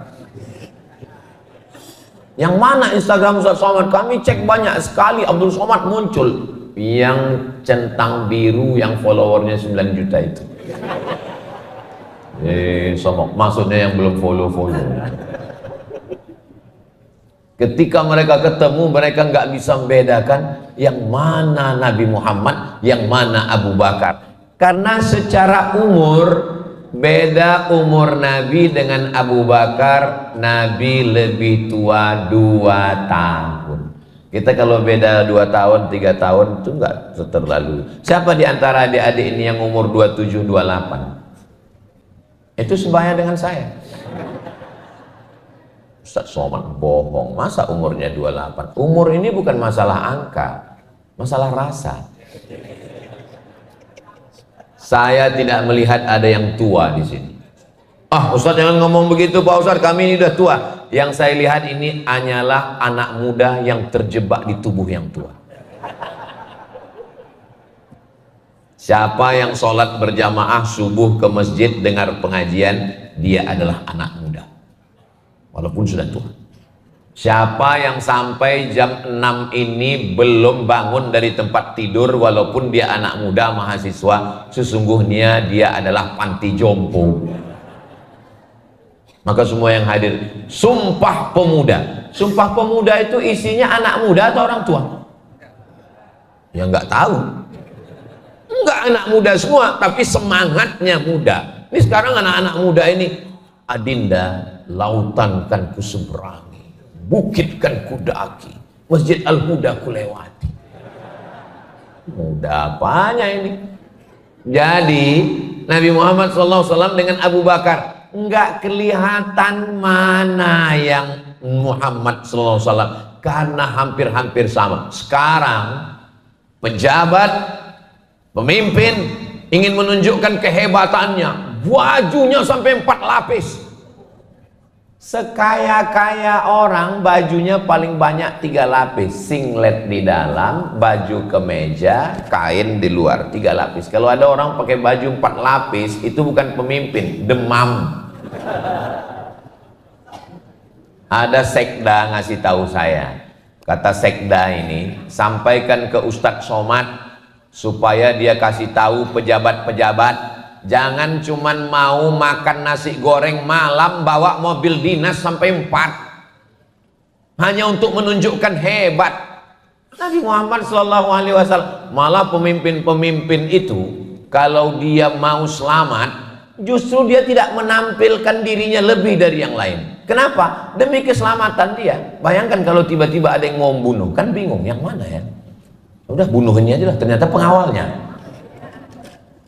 Yang mana Instagram Ustaz Somad? Kami cek banyak sekali, Abdul Somad muncul. Yang centang biru yang followernya 9 juta itu. Somok, maksudnya yang belum follow. Ketika mereka ketemu, mereka nggak bisa membedakan yang mana Nabi Muhammad, yang mana Abu Bakar. Karena secara umur, beda umur Nabi dengan Abu Bakar. Nabi lebih tua 2 tahun. Kita kalau beda 2 tahun, 3 tahun itu nggak terlalu. Siapa di antara adik-adik ini yang umur 27, 28? Itu sebaya dengan saya. Ustaz Somad bohong, masa umurnya 28? Umur ini bukan masalah angka, masalah rasa. Saya tidak melihat ada yang tua di sini. Ah, Ustaz jangan ngomong begitu Pak Ustaz, kami ini udah tua. Yang saya lihat ini hanyalah anak muda yang terjebak di tubuh yang tua. Siapa yang sholat berjamaah subuh ke masjid dengar pengajian, dia adalah anak muda walaupun sudah tua. Siapa yang sampai jam 6 ini belum bangun dari tempat tidur walaupun dia anak muda mahasiswa, sesungguhnya dia adalah panti jompo. Maka semua yang hadir, Sumpah Pemuda. Sumpah Pemuda itu isinya anak muda atau orang tua? Ya nggak tahu. Enggak, anak muda semua, tapi semangatnya muda. Ini sekarang anak-anak muda ini, Adinda, lautan kan kuseberangi, bukit kan kudaki, Masjid Al-Huda kulewati. Muda apanya ini? Jadi Nabi Muhammad SAW dengan Abu Bakar enggak kelihatan mana yang Muhammad SAW, karena hampir-hampir sama. Sekarang pejabat, pemimpin ingin menunjukkan kehebatannya, bajunya sampai 4 lapis. Sekaya-kaya orang bajunya paling banyak 3 lapis, singlet di dalam, baju kemeja, kain di luar, 3 lapis. Kalau ada orang pakai baju 4 lapis, itu bukan pemimpin, demam. Ada sekda ngasih tahu saya, kata sekda ini, sampaikan ke Ustadz Somad supaya dia kasih tahu pejabat-pejabat, jangan cuman mau makan nasi goreng malam bawa mobil dinas sampai 4 hanya untuk menunjukkan hebat. Nabi Muhammad SAW. Malah pemimpin-pemimpin itu kalau dia mau selamat, justru dia tidak menampilkan dirinya lebih dari yang lain. Kenapa? Demi keselamatan dia. Bayangkan kalau tiba-tiba ada yang mau membunuh, kan bingung yang mana ya. Udah bunuhnya aja lah, ternyata pengawalnya.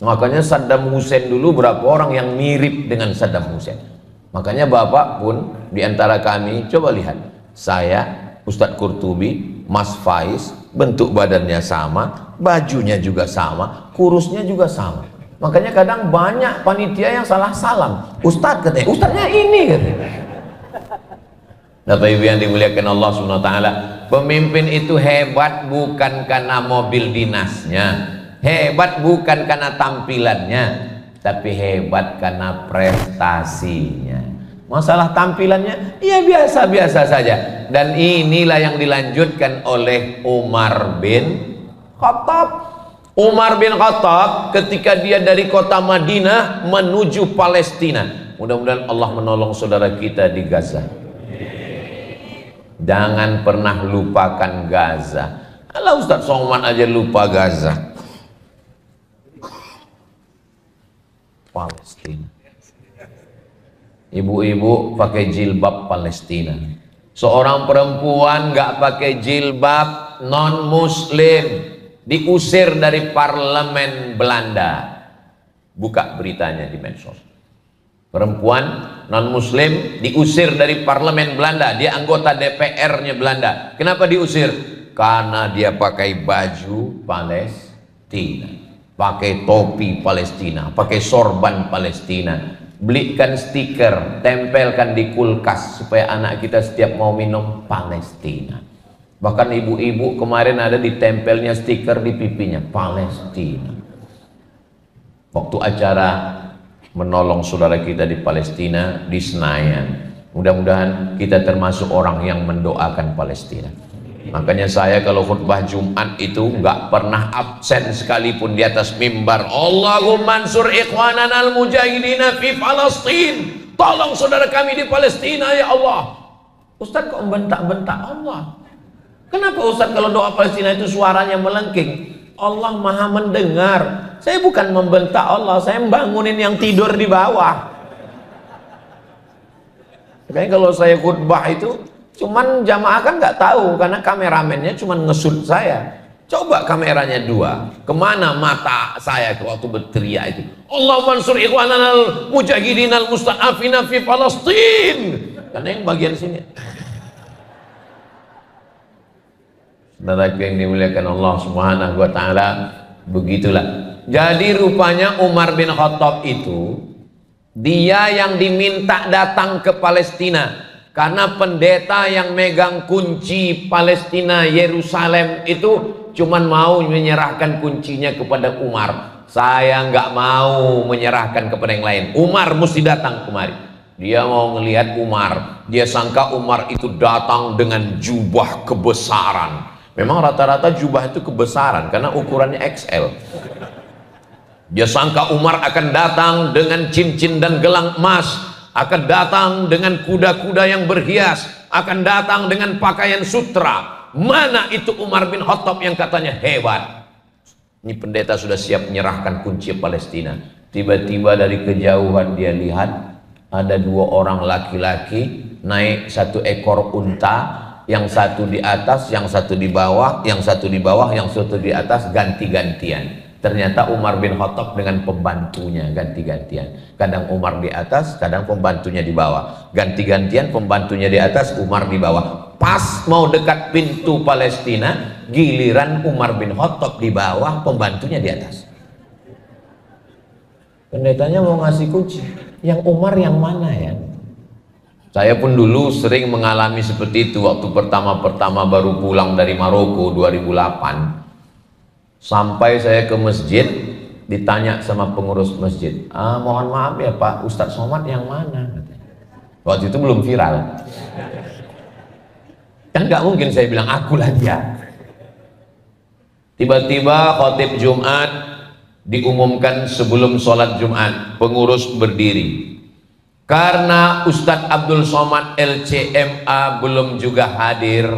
Makanya Saddam Hussein dulu berapa orang yang mirip dengan Saddam Hussein. Makanya Bapak pun diantara kami, coba lihat, saya, Ustadz Qurtubi, Mas Faiz, bentuk badannya sama, bajunya juga sama, kurusnya juga sama. Makanya kadang banyak panitia yang salah salam. Ustadz katanya, Ustadznya ini katanya. Bapak Ibu yang dimuliakan Allah SWT, pemimpin itu hebat bukan karena mobil dinasnya, hebat bukan karena tampilannya, tapi hebat karena prestasinya. Masalah tampilannya ya biasa-biasa saja. Dan inilah yang dilanjutkan oleh Umar bin Khattab. Umar bin Khattab ketika dia dari kota Madinah menuju Palestina. Mudah-mudahan Allah menolong saudara kita di Gaza. Jangan pernah lupakan Gaza. Alah Ustadz Somad aja lupa Gaza. Palestina. Ibu-ibu pakai jilbab Palestina. Seorang perempuan nggak pakai jilbab, non muslim, diusir dari parlemen Belanda. Buka beritanya di medsos. Perempuan non muslim diusir dari parlemen Belanda. Dia anggota DPR-nya Belanda. Kenapa diusir? Karena dia pakai baju Palestina, pakai topi Palestina, pakai sorban Palestina. Belikan stiker, tempelkan di kulkas supaya anak kita setiap mau minum Palestina. Bahkan ibu-ibu kemarin ada ditempelnya stiker di pipinya Palestina. Waktu acara menolong saudara kita di Palestina di Senayan, mudah-mudahan kita termasuk orang yang mendoakan Palestina. Makanya saya kalau khutbah Jumat itu nggak pernah absen sekalipun di atas mimbar. Allahumma ansur ikhwanana al-mujahidina fi Palestin. Tolong saudara kami di Palestina ya Allah. Ustaz kok bentak-bentak Allah? Kenapa Ustaz kalau doa Palestina itu suaranya melengking? Allah maha mendengar. Saya bukan membentak Allah, saya membangunin yang tidur di bawah. Makanya kalau saya khutbah itu cuman jamaah kan nggak tahu karena kameramennya cuman ngesut saya. Coba kameranya 2, kemana mata saya waktu berteriak itu? Allah mansur ikhwananal mujahidin al musta'afina fi Palestin. Karena yang bagian sini. Saudara yang dimuliakan Allah Subhanahu wa taala, begitulah. Jadi rupanya Umar bin Khattab itu dia yang diminta datang ke Palestina. Karena pendeta yang megang kunci Palestina Yerusalem itu cuman mau menyerahkan kuncinya kepada Umar. Saya nggak mau menyerahkan kepada yang lain. Umar mesti datang kemari. Dia mau ngelihat Umar. Dia sangka Umar itu datang dengan jubah kebesaran. Memang rata-rata jubah itu kebesaran karena ukurannya XL. Dia sangka Umar akan datang dengan cincin dan gelang emas, akan datang dengan kuda-kuda yang berhias, akan datang dengan pakaian sutra. Mana itu Umar bin Khattab yang katanya hebat? Ini pendeta sudah siap menyerahkan kunci Palestina. Tiba-tiba dari kejauhan dia lihat ada 2 orang laki-laki naik 1 ekor unta, yang satu di atas, yang satu di bawah, yang satu di bawah, yang satu di atas, ganti-gantian. Ternyata Umar bin Khattab dengan pembantunya ganti-gantian. Kadang Umar di atas, kadang pembantunya di bawah. Ganti-gantian pembantunya di atas, Umar di bawah. Pas mau dekat pintu Palestina, giliran Umar bin Khattab di bawah, pembantunya di atas. Pendetanya mau ngasih kunci. Yang Umar yang mana ya? Saya pun dulu sering mengalami seperti itu waktu pertama-pertama baru pulang dari Maroko 2008. Sampai saya ke masjid, ditanya sama pengurus masjid, mohon maaf ya Pak, Ustadz Somad yang mana? Waktu itu belum viral. Kan nggak mungkin saya bilang akulah dia. Tiba-tiba khotib Jumat diumumkan sebelum sholat Jumat, pengurus berdiri. Karena Ustadz Abdul Somad LCMA belum juga hadir,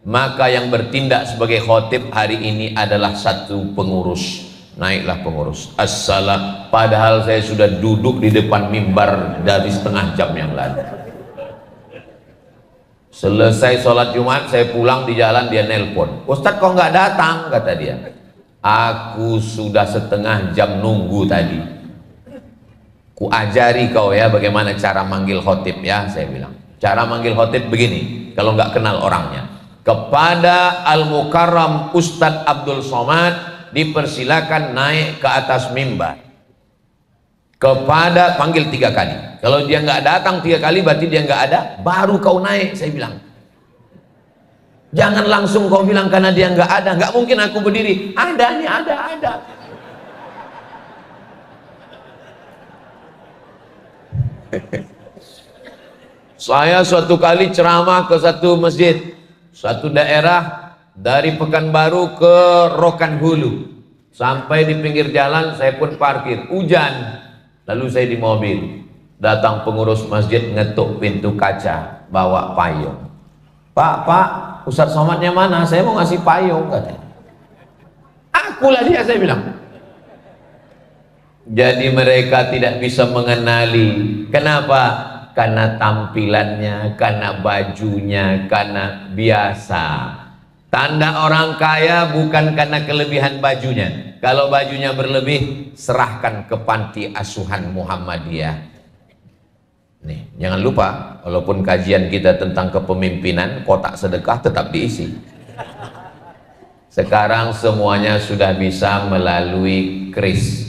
maka yang bertindak sebagai khotib hari ini adalah satu pengurus. Naiklah pengurus. Assalam. Padahal saya sudah duduk di depan mimbar dari setengah jam yang lalu. Selesai sholat Jumat, saya pulang di jalan, dia nelpon. Ustadz kok nggak datang? Kata dia. Aku sudah setengah jam nunggu tadi. Ku ajari kau ya bagaimana cara manggil khotib ya, saya bilang. Cara manggil khotib begini, kalau nggak kenal orangnya. Kepada Al-Mukarram Ustadz Abdul Somad dipersilakan naik ke atas mimbar. Kepada panggil 3 kali. Kalau dia nggak datang 3 kali berarti dia nggak ada, baru kau naik, saya bilang. Jangan langsung kau bilang karena dia nggak ada. Nggak mungkin aku berdiri, ada nih, ada. Saya suatu kali ceramah ke satu masjid, satu daerah dari Pekanbaru ke Rokan Hulu. Sampai di pinggir jalan saya pun parkir, hujan. Lalu saya di mobil, datang pengurus masjid ngetuk pintu kaca, bawa payung. Pak, Ustadz Somadnya mana? Saya mau ngasih payung, katanya. Akulah dia, saya bilang. Jadi mereka tidak bisa mengenali. Kenapa? Karena tampilannya, karena bajunya, karena biasa. Tanda orang kaya bukan karena kelebihan bajunya. Kalau bajunya berlebih, serahkan ke panti asuhan Muhammadiyah. Nih, jangan lupa, walaupun kajian kita tentang kepemimpinan, kotak sedekah tetap diisi. Sekarang semuanya sudah bisa melalui kris.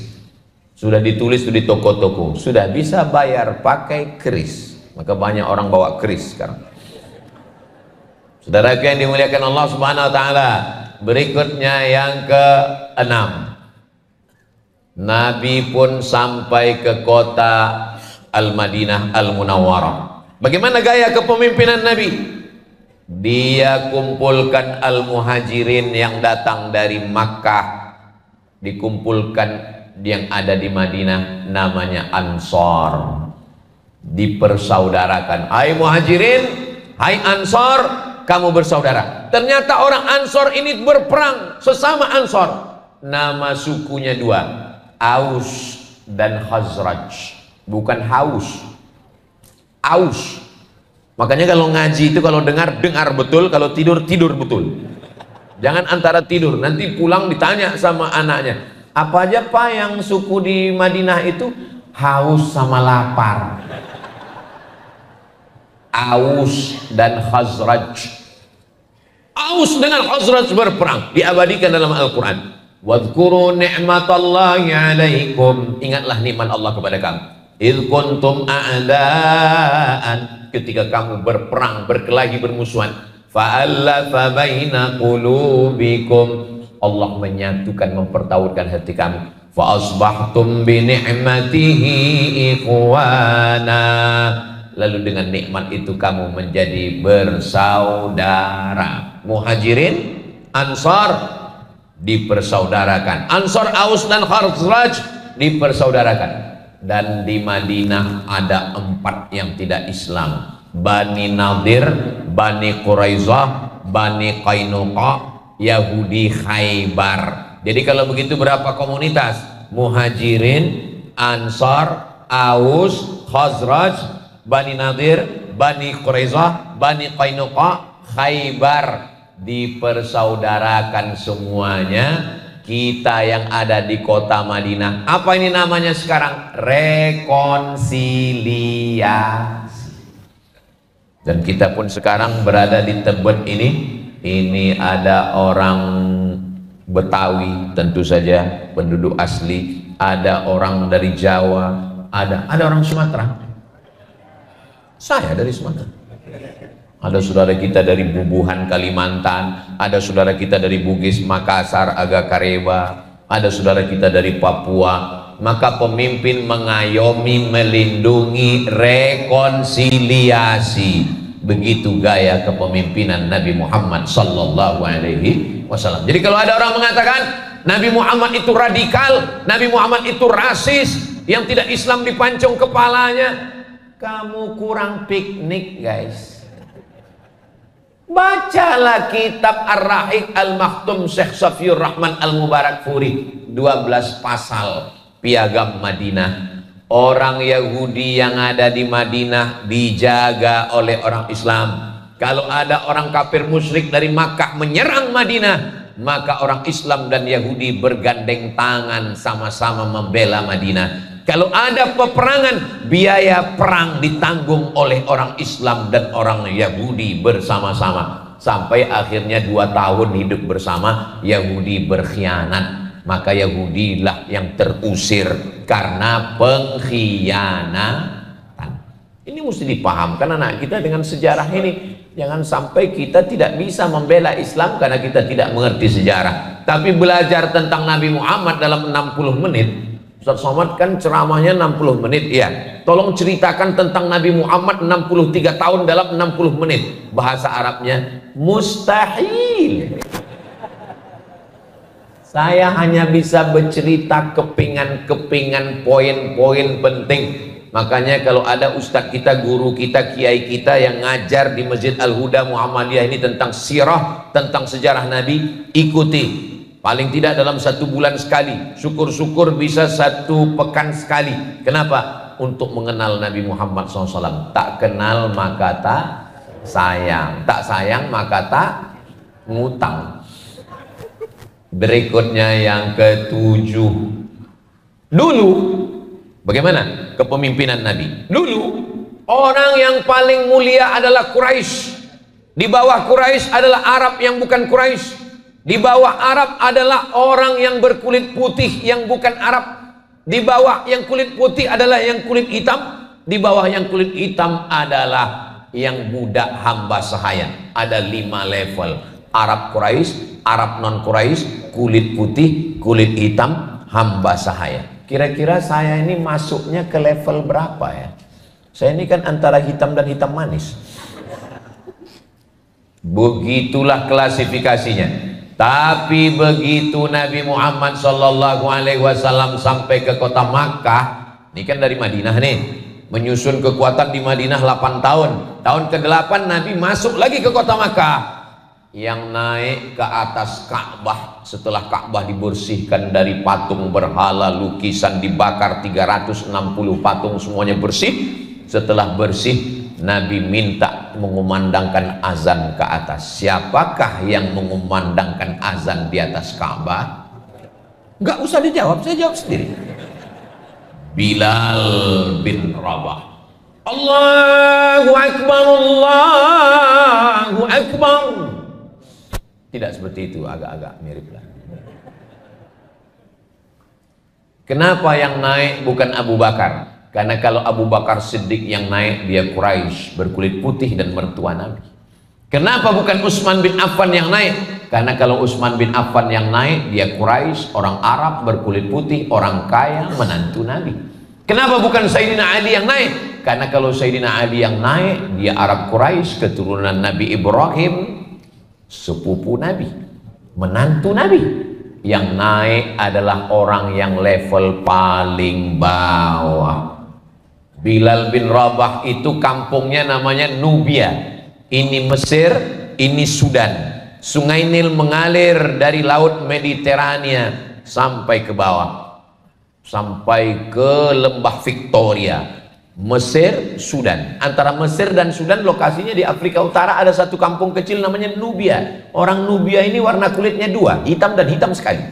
Sudah ditulis di toko-toko, sudah bisa bayar pakai kris. Maka banyak orang bawa kris sekarang. Saudara yang dimuliakan Allah Subhanahu wa taala, berikutnya yang ke-6. Nabi pun sampai ke kota Al-Madinah Al-Munawwarah. Bagaimana gaya kepemimpinan Nabi? Dia kumpulkan Al-Muhajirin yang datang dari Makkah, dikumpulkan yang ada di Madinah, namanya Ansor, dipersaudarakan. Hai Muhajirin, hai Ansor, kamu bersaudara. Ternyata orang Ansor ini berperang, sesama Ansor. Nama sukunya 2, Aus dan Khazraj. Bukan Haus, Aus. Makanya kalau ngaji itu kalau dengar betul, kalau tidur betul. Jangan antara tidur, nanti pulang ditanya sama anaknya, apa aja Pak yang suku di Madinah itu? Haus sama lapar. Aus dan Khazraj. Aus dengan Khazraj berperang, diabadikan dalam Al-Quran. Wadhkuru ni'matallahi alaikum. Ingatlah nikmat Allah kepada kamu. Idh kuntum a'daan, ketika kamu berperang, berkelahi, bermusuhan. Fa'allafa baina qulubikum, Allah menyatukan, mempertautkan hati kamu. Fa'asbahtum bi ni'matihi ikhwana, lalu dengan nikmat itu kamu menjadi bersaudara. Muhajirin, Ansar dipersaudarakan. Ansar, Aus dan Khazraj dipersaudarakan. Dan di Madinah ada 4 yang tidak Islam: Bani Nadir, Bani Quraizah, Bani Qainuqa, Yahudi Khaybar. Jadi kalau begitu berapa komunitas? Muhajirin, Ansar, Aus, Khazraj, Bani Nadir, Bani Quraizah, Bani Qainuqa, Khaybar. Dipersaudarakan semuanya. Kita yang ada di kota Madinah, apa ini namanya sekarang? Rekonsiliasi. Dan kita pun sekarang berada di Tebet ini ada orang Betawi tentu saja, penduduk asli, ada orang dari Jawa, ada orang Sumatera. Saya dari Sumatera. Ada saudara kita dari Bubuhan Kalimantan, ada saudara kita dari Bugis Makassar Aga Kareba, ada saudara kita dari Papua. Maka pemimpin mengayomi, melindungi, rekonsiliasi. Begitu gaya kepemimpinan Nabi Muhammad sallallahu alaihi wasallam. Jadi kalau ada orang mengatakan Nabi Muhammad itu radikal, Nabi Muhammad itu rasis, yang tidak Islam dipancung kepalanya, kamu kurang piknik guys. Bacalah kitab Ar-Rahiq Al-Maktum Syekh Safiur Rahman Al-Mubarakfuri, 12 pasal piagam Madinah. Orang Yahudi yang ada di Madinah dijaga oleh orang Islam. Kalau ada orang kafir musyrik dari Makkah menyerang Madinah, maka orang Islam dan Yahudi bergandeng tangan sama-sama membela Madinah. Kalau ada peperangan, biaya perang ditanggung oleh orang Islam dan orang Yahudi bersama-sama. Sampai akhirnya 2 tahun hidup bersama, Yahudi berkhianat. Maka Yahudilah yang terusir karena pengkhianatan. Ini mesti dipahamkan anak kita dengan sejarah ini. Jangan sampai kita tidak bisa membela Islam karena kita tidak mengerti sejarah. Tapi belajar tentang Nabi Muhammad dalam 60 menit. Ustaz Somad kan ceramahnya 60 menit ya. Tolong ceritakan tentang Nabi Muhammad 63 tahun dalam 60 menit. Bahasa Arabnya mustahil. Saya hanya bisa bercerita kepingan-kepingan poin-poin penting. Makanya kalau ada ustadz kita, guru kita, kiai kita yang ngajar di Masjid Al-Huda Muhammadiyah ini tentang sirah, tentang sejarah Nabi, ikuti. Paling tidak dalam 1 bulan sekali. Syukur-syukur bisa 1 pekan sekali. Kenapa? Untuk mengenal Nabi Muhammad SAW. Tak kenal maka tak sayang. Tak sayang maka tak ngutang. Berikutnya yang ke-7. Dulu bagaimana kepemimpinan Nabi? Dulu orang yang paling mulia adalah Quraisy. Di bawah Quraisy adalah Arab yang bukan Quraisy. Di bawah Arab adalah orang yang berkulit putih yang bukan Arab. Di bawah yang kulit putih adalah yang kulit hitam. Di bawah yang kulit hitam adalah yang budak hamba sahaya. Ada 5 level. Arab Quraisy, Arab non Quraisy, kulit putih, kulit hitam, hamba sahaya. Kira-kira saya ini masuknya ke level berapa ya? Saya ini kan antara hitam dan hitam manis. Begitulah klasifikasinya. Tapi begitu Nabi Muhammad SAW sampai ke kota Makkah, ini kan dari Madinah nih, menyusun kekuatan di Madinah 8 tahun. Tahun ke-8 Nabi masuk lagi ke kota Makkah. Yang naik ke atas Ka'bah setelah Ka'bah dibersihkan dari patung berhala, lukisan dibakar, 360 patung semuanya bersih. Setelah bersih, Nabi minta mengumandangkan azan ke atas. Siapakah yang mengumandangkan azan di atas Ka'bah? Gak usah dijawab, saya jawab sendiri. Bilal bin Rabah. Allahu Akbar, Allahu Akbar. Tidak seperti itu, agak-agak mirip lah. Kenapa yang naik bukan Abu Bakar? Karena kalau Abu Bakar Siddiq yang naik, dia Quraisy, berkulit putih dan mertua Nabi. Kenapa bukan Utsman bin Affan yang naik? Karena kalau Utsman bin Affan yang naik, dia Quraisy, orang Arab, berkulit putih, orang kaya, menantu Nabi. Kenapa bukan Sayyidina Ali yang naik? Karena kalau Sayyidina Ali yang naik, dia Arab Quraisy, keturunan Nabi Ibrahim, sepupu Nabi, menantu Nabi. Yang naik adalah orang yang level paling bawah. Bilal bin Rabah itu kampungnya namanya Nubia. Ini Mesir, ini Sudan. Sungai Nil mengalir dari laut Mediterania sampai ke bawah, sampai ke lembah Victoria. Mesir, Sudan. Antara Mesir dan Sudan lokasinya di Afrika Utara, ada satu kampung kecil namanya Nubia. Orang Nubia ini warna kulitnya 2, hitam dan hitam sekali.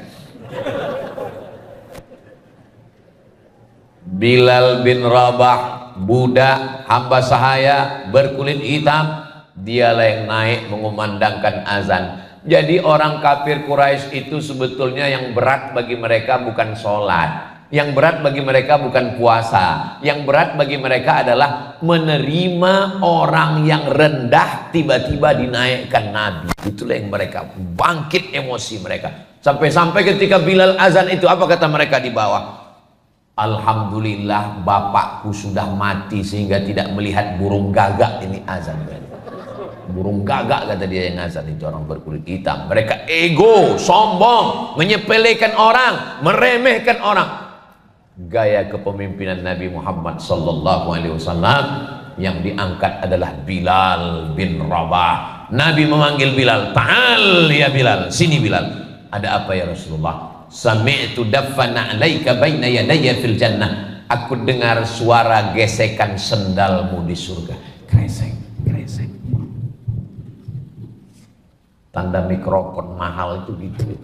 Bilal bin Rabah, budak hamba sahaya berkulit hitam, dialah yang naik mengumandangkan azan. Jadi orang kafir Quraisy itu sebetulnya yang berat bagi mereka bukan sholat. Yang berat bagi mereka bukan puasa. Yang berat bagi mereka adalah menerima orang yang rendah tiba-tiba dinaikkan Nabi. Itulah yang mereka bangkit emosi mereka. Sampai-sampai ketika Bilal azan itu, apa kata mereka di bawah? Alhamdulillah bapakku sudah mati sehingga tidak melihat burung gagak ini azan. burung gagak kata dia yang azan itu orang berkulit hitam. Mereka ego, sombong, menyepelekan orang, meremehkan orang. Gaya kepemimpinan Nabi Muhammad sallallahu alaihi wasallam yang diangkat adalah Bilal bin Rabah. Nabi memanggil Bilal, "Ta'al ya Bilal, sini Bilal." "Ada apa ya Rasulullah?" "Sami'tu daffana 'alaika baina yadayya fil jannah." Aku dengar suara gesekan sendalmu di surga. Kresek, kresek. Tanda mikrofon mahal itu gitu.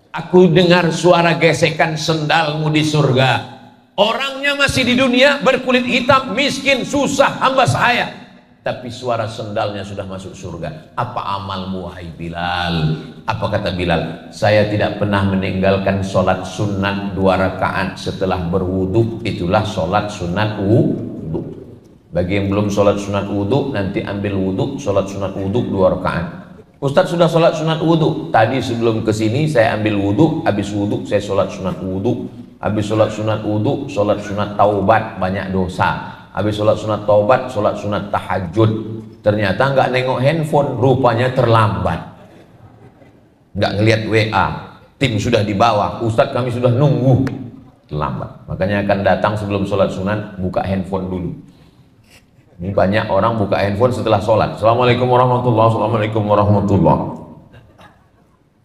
Aku dengar suara gesekan sendalmu di surga. Orangnya masih di dunia, berkulit hitam, miskin, susah, hamba sahaya. Tapi suara sendalnya sudah masuk surga. Apa amalmu wahai Bilal? Apa kata Bilal? "Saya tidak pernah meninggalkan sholat sunat 2 rakaat setelah berwudu. Itulah sholat sunat wudu." Bagi yang belum sholat sunat wudu, nanti ambil wudu, sholat sunat wudu 2 rakaat. "Ustadz sudah sholat sunat wudu." "Tadi sebelum kesini saya ambil wudu, habis wudu saya sholat sunat wudu. Habis sholat sunat wudu, sholat sunat taubat, banyak dosa. Habis sholat sunat taubat, sholat sunat tahajud. Ternyata nggak nengok handphone, rupanya terlambat. Nggak ngelihat WA, tim sudah di bawah, Ustadz kami sudah nunggu." Terlambat. Makanya akan datang sebelum sholat sunat, buka handphone dulu. Ini banyak orang buka handphone setelah sholat. "Assalamualaikum warahmatullahi wabarakatuh. Assalamualaikum warahmatullahi wabarakatuh."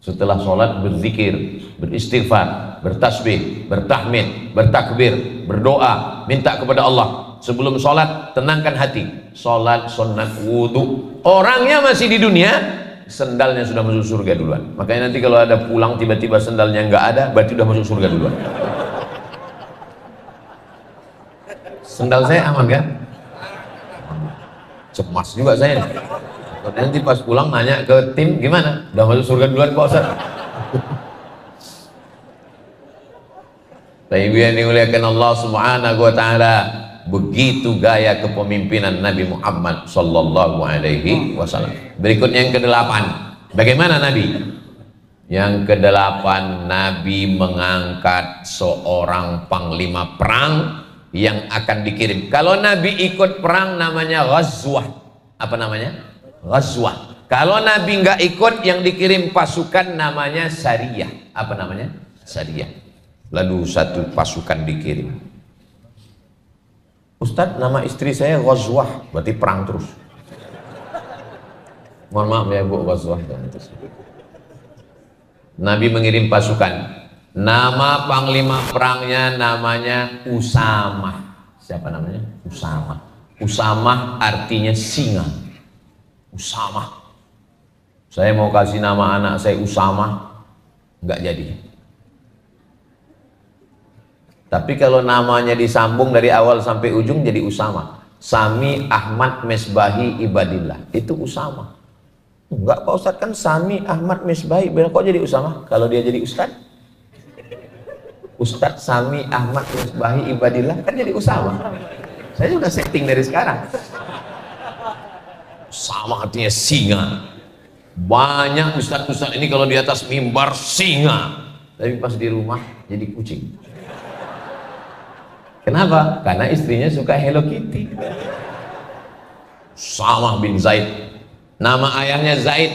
Setelah sholat berzikir, beristighfar, bertasbih, bertahmid, bertakbir, berdoa, minta kepada Allah. Sebelum sholat tenangkan hati. Sholat sunat wudu. Orangnya masih di dunia, sendalnya sudah masuk surga duluan. Makanya nanti kalau ada pulang tiba-tiba sendalnya nggak ada, berarti udah masuk surga duluan. Sendal saya aman kan? Cemas juga saya. Nanti pas pulang nanya ke tim, "Gimana? Udah masuk surga duluan Pak Ustaz?" Tapi yang dimuliakan Allah Subhanahu wa taala, begitu gaya kepemimpinan Nabi Muhammad sallallahu alaihi wasallam. Berikutnya yang ke-8. Bagaimana Nabi? Yang ke-8, Nabi mengangkat seorang panglima perang yang akan dikirim. Kalau Nabi ikut perang namanya ghazwah. Apa namanya? Ghazwah. Kalau Nabi nggak ikut, yang dikirim pasukan namanya sariyah. Apa namanya? Sariyah. Lalu satu pasukan dikirim. "Ustadz, nama istri saya Ghazwah." Berarti perang terus. Mohon maaf ya Bu, Ghazwah. Nabi mengirim pasukan. Nama panglima perangnya namanya Usamah. Siapa namanya? Usamah. Usamah artinya singa. Usamah. Saya mau kasih nama anak saya Usamah, nggak jadi. Tapi kalau namanya disambung dari awal sampai ujung jadi Usamah. Sami Ahmad Mesbahi Ibadillah, itu Usamah. Enggak Pak Ustadz, kan Sami Ahmad Mesbahi, kok jadi Usamah kalau dia jadi Ustadz? Ustadz Sami Ahmad Mesbahi Ibadillah kan jadi Usamah. Saya sudah setting dari sekarang. Sama artinya singa. Banyak ustadz-ustadz ini kalau di atas mimbar singa, tapi pas di rumah jadi kucing. Kenapa? Karena istrinya suka Hello Kitty. Usamah bin Zaid. Nama ayahnya Zaid,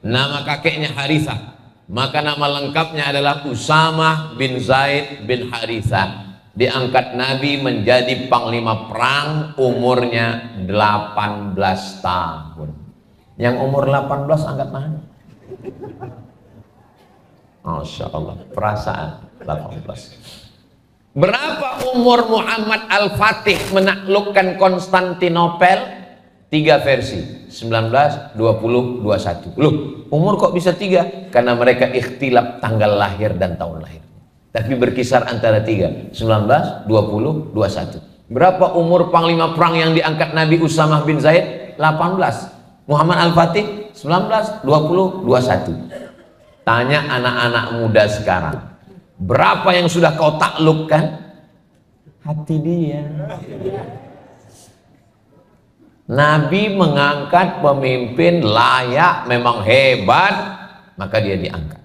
nama kakeknya Harithah. Maka nama lengkapnya adalah Usamah bin Zaid bin Harithah. Diangkat Nabi menjadi panglima perang, umurnya 18 tahun. Yang umur 18 angkat tangan. Masya Allah, perasaan 18. Berapa umur Muhammad Al-Fatih menaklukkan Konstantinopel? 3 versi, 19, 20, 21. Loh, umur kok bisa 3? Karena mereka ikhtilaf tanggal lahir dan tahun lahir. Tapi berkisar antara 3, 19, 20, 21. Berapa umur panglima perang yang diangkat Nabi Usamah bin Zaid? 18. Muhammad Al-Fatih 19, 20, 21. Tanya anak-anak muda sekarang, berapa yang sudah kau taklukkan? Hati dia. Nabi mengangkat pemimpin layak, memang hebat, maka dia diangkat.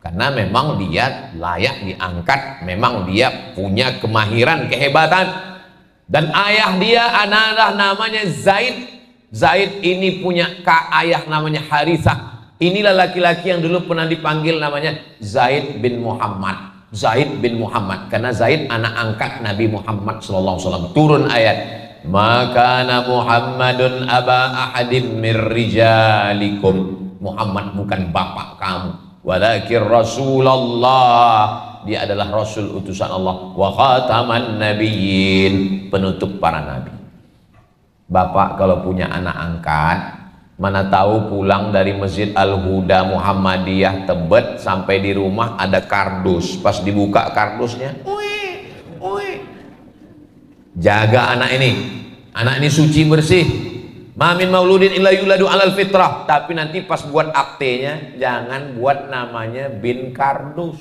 Karena memang dia layak diangkat, memang dia punya kemahiran, kehebatan. Dan ayah dia adalah namanya Zaid. Zaid ini punya ayah namanya Harithah. Inilah laki-laki yang dulu pernah dipanggil namanya Zaid bin Muhammad. Zaid bin Muhammad, karena Zaid anak angkat Nabi Muhammad SAW. Turun ayat, maka Muhammadun aba ahadim mir rijalikum. Muhammad bukan bapak kamu, walakin Rasulullah, dia adalah Rasul utusan Allah, wa khataman nabiyyin, penutup para nabi. Bapak kalau punya anak angkat, mana tahu pulang dari Masjid Al-Huda Muhammadiyah Tebet sampai di rumah ada kardus, pas dibuka kardusnya, jaga anak ini suci bersih, mamin mauludin illa yuladu alal fitrah. Tapi nanti pas buat aktenya jangan buat namanya bin kardus,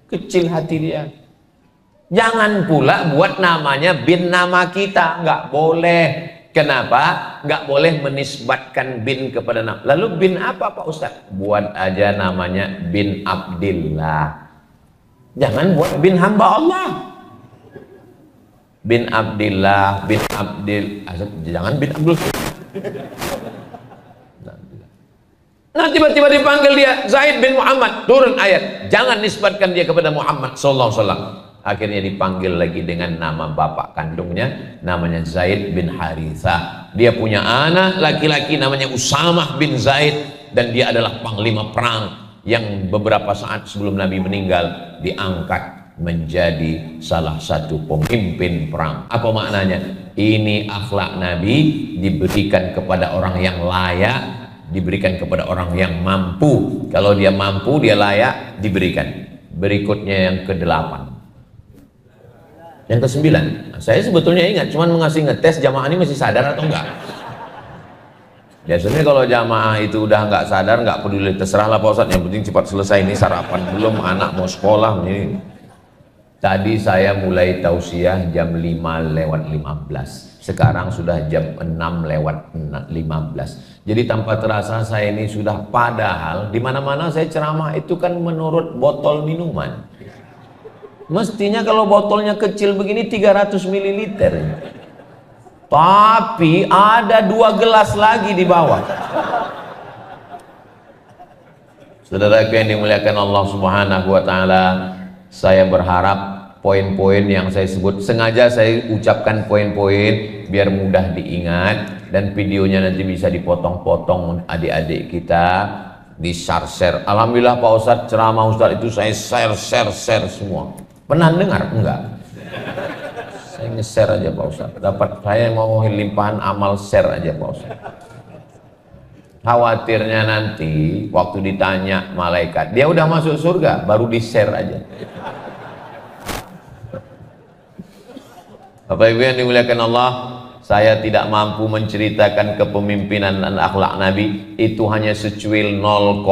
kecil hati dia. Jangan pula buat namanya bin nama kita, nggak boleh. Kenapa? Nggak boleh menisbatkan bin kepada nama. Lalu bin apa Pak Ustadz? Buat aja namanya bin Abdillah. Jangan buat bin hamba Allah. Bin Abdillah, bin Abdil, jangan bin Abdul. Nah tiba-tiba dipanggil dia Zaid bin Muhammad, turun ayat, jangan nisbatkan dia kepada Muhammad sallallahu alaihi wasallam. Akhirnya dipanggil lagi dengan nama bapak kandungnya, namanya Zaid bin Harithah. Dia punya anak laki-laki namanya Usamah bin Zaid, dan dia adalah panglima perang yang beberapa saat sebelum Nabi meninggal diangkat menjadi salah satu pemimpin perang. Apa maknanya? Ini akhlak Nabi diberikan kepada orang yang layak, diberikan kepada orang yang mampu. Kalau dia mampu, dia layak, diberikan. Berikutnya yang ke-8. Yang ke-9, saya sebetulnya ingat, cuman mengasih ngetes jamaah ini masih sadar atau enggak. Biasanya kalau jamaah itu udah nggak sadar, nggak peduli, terserahlah Pak Ustadz, yang penting cepat selesai, ini sarapan belum, anak mau sekolah ini. Tadi saya mulai tausiah jam 5:15, sekarang sudah jam 6:15. Jadi tanpa terasa saya ini sudah, padahal di mana-mana saya ceramah itu kan menurut botol minuman. Mestinya kalau botolnya kecil begini 300 ml. Tapi ada 2 gelas lagi di bawah. Saudaraku yang dimuliakan Allah Subhanahu wa taala, saya berharap poin-poin yang saya sebut, sengaja saya ucapkan poin-poin biar mudah diingat, dan videonya nanti bisa dipotong-potong adik-adik kita, di share. Alhamdulillah Pak Ustadz, ceramah Ustadz itu saya share semua. Pernah dengar? Enggak. Saya nge-share aja Pak Ustadz. Dapat, saya mau limpahan amal share aja Pak Ustadz. Khawatirnya nanti waktu ditanya malaikat, dia udah masuk surga, baru di-share aja. Bapak Ibu yang dimuliakan Allah, saya tidak mampu menceritakan kepemimpinan dan akhlak Nabi. Itu hanya secuil 0,00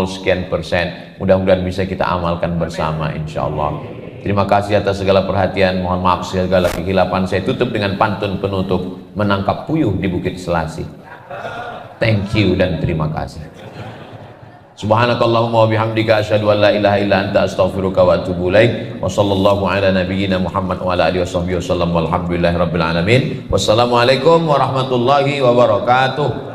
sekian persen. Mudah-mudahan bisa kita amalkan bersama insyaallah. Terima kasih atas segala perhatian. Mohon maaf segala kehilapan. Saya tutup dengan pantun penutup, menangkap puyuh di Bukit Selasi. Thank you dan terima kasih. Subhanakallahumma wa bihamdika asyhadu an la ilaha illa anta astaghfiruka wa atubu ilaik. Wa sallallahu ala nabiyyina Muhammad wa ala alihi washabbihi wasallam walhamdulillahi rabbil alamin. Wassalamualaikum warahmatullahi wabarakatuh.